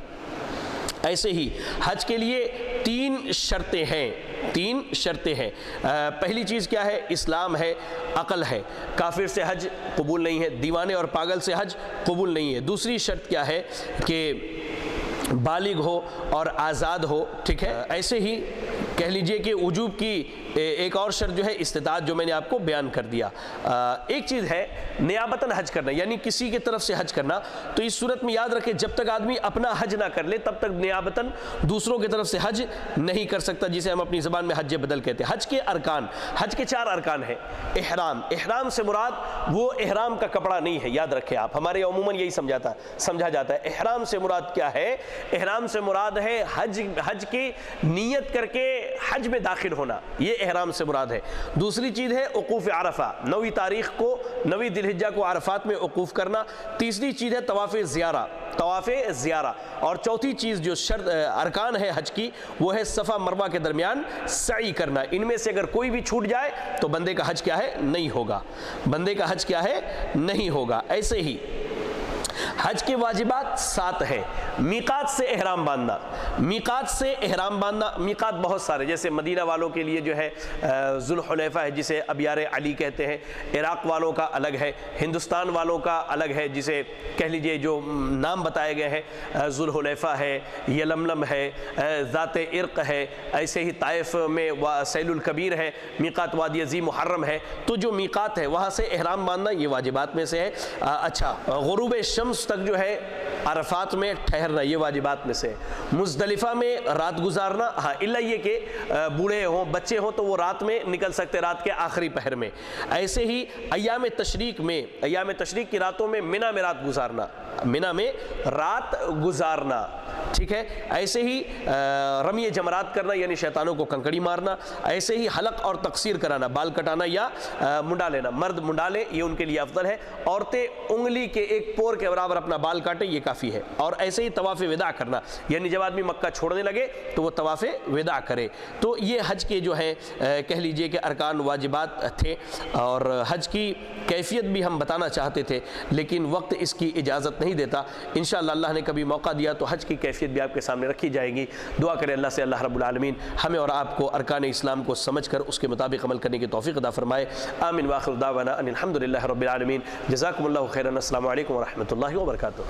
ایسے ہی حج کے لیے 3 شرطیں ہیں، 3 شرطیں ہیں۔ پہلی چیز کیا ہے؟ اسلام ہے، عقل ہے۔ کافر سے حج قبول نہیں ہے، دیوانے اور پاگل سے حج قبول نہیں ہے۔ دوسری شرط کیا ہے کہ بالغ ہو اور آزاد ہو، ٹھیک ہے۔ ایسے ہی کہہ لیجئے کہ وجوب کی ایک اور شرط جو ہے استطاعت، جو میں نے آپ کو بیان کر دیا۔ ایک چیز ہے نیابتاً حج کرنا، یعنی کسی کی طرف سے حج کرنا۔ تو اس صورت میں یاد رکھیں جب تک آدمی اپنا حج نہ کر لے تب تک نیابتاً دوسروں کی طرف سے حج نہیں کر سکتا، جسے ہم اپنی زبان میں حج بدل کہتے ہیں۔ حج کے ارکان، حج کے 4 ارکان ہیں۔ احرام، احرام سے مراد وہ احرام کا کپڑا نہیں ہے، یاد رکھیں آپ، ہمارے عموماً یہی سمجھا جاتا ہے۔ احرام سے مراد کیا ہے؟ احرام سے مراد ہے حج کی نیت کر کے حج میں داخل ہونا، یہ احرام سے مراد ہے۔ دوسری چیز ہے وقوف عرفہ، 9 تاریخ کو، 9 ذی الحجہ کو عرفات میں وقوف کرنا۔ تیسری چیز ہے طواف زیارہ، اور چوتھی چیز جو شرط ارکان ہے حج کی وہ ہے صفا مروہ کے درمیان سعی کرنا۔ ان میں سے اگر کوئی بھی چھوٹ جائے تو بندے کا حج کیا ہے؟ نہیں ہوگا، بندے کا حج کیا ہے؟ نہیں ہوگا۔ ایسے ہی حج کے واجبات 7 ہیں۔ میقات سے احرام باندھنا، میقات سے احرام باندھنا، میقات بہت سارے، جیسے مدینہ والوں کے لیے جو ہے ذوالحلیفہ ہے جسے ابیار علی کہتے ہیں، عراق والوں کا الگ ہے، ہندوستان والوں کا الگ ہے جسے کہہ لیجئے جو نام بتائے گئے ہیں، ذوالحلیفہ ہے، یلملم ہے، ذات عرق ہے، ایسے ہی طائف میں سیل الکبیر ہے، میقات وادی عظیم محرم ہے۔ تو جو میقات ہے وہاں سے احرام باندھنا یہ واجبات میں سے ہے۔ اچھا، غروب شمس تک جو ہے عرفات میں ٹھہرنا یہ واجبات میں سے ہے۔ مزدلفہ میں رات گزارنا، ہاں الا یہ کہ بوڑھے ہوں بچے ہوں تو وہ رات میں نکل سکتے، رات کے آخری پہر میں۔ ایسے ہی ایام تشریق کی راتوں میں منی میں رات گزارنا، منی میں رات گزارنا، ٹھیک ہے۔ ایسے ہی رمی جمرات کرنا یعنی شیطانوں کو کنکڑی مارنا، ایسے ہی حلق اور تقصیر کرانا، بال کٹانا یا منڈا لینا، مرد منڈا لے یہ ان کے لیے افضل ہے، عورتیں انگلی کے ایک پور کے برابر اپنا بال کاٹیں یہ کافی ہے۔ اور ایسے ہی طواف وداع کرنا، یعنی جب آدمی مکہ چھوڑنے لگے تو وہ طواف وداع کرے۔ تو یہ حج کے جو ہیں کہہ لیجئے کہ ارکان واجبات تھے، اور حج کی کیفیت بھی ہم بتانا چاہتے تھے لیکن وقت اس کی اجازت نہیں دیتا۔ انشاءاللہ اللہ نے کبھی موقع دیا تو حج کی کیفیت بھی آپ کے سامنے رکھی جائے گی۔ دعا کریں اللہ سے اللہ رب العالمین ہمیں اور آپ کو ارکان اسلام کو سمجھ کر اس کے مطابق عمل کرنے کی توفیق عطا فرمائے۔ آمین وآخر دعوانا ان الحمدللہ رب العالمین۔ جزاکم اللہ خیرا۔ السلام علیکم ورحمۃ اللہ وبرکاتہ۔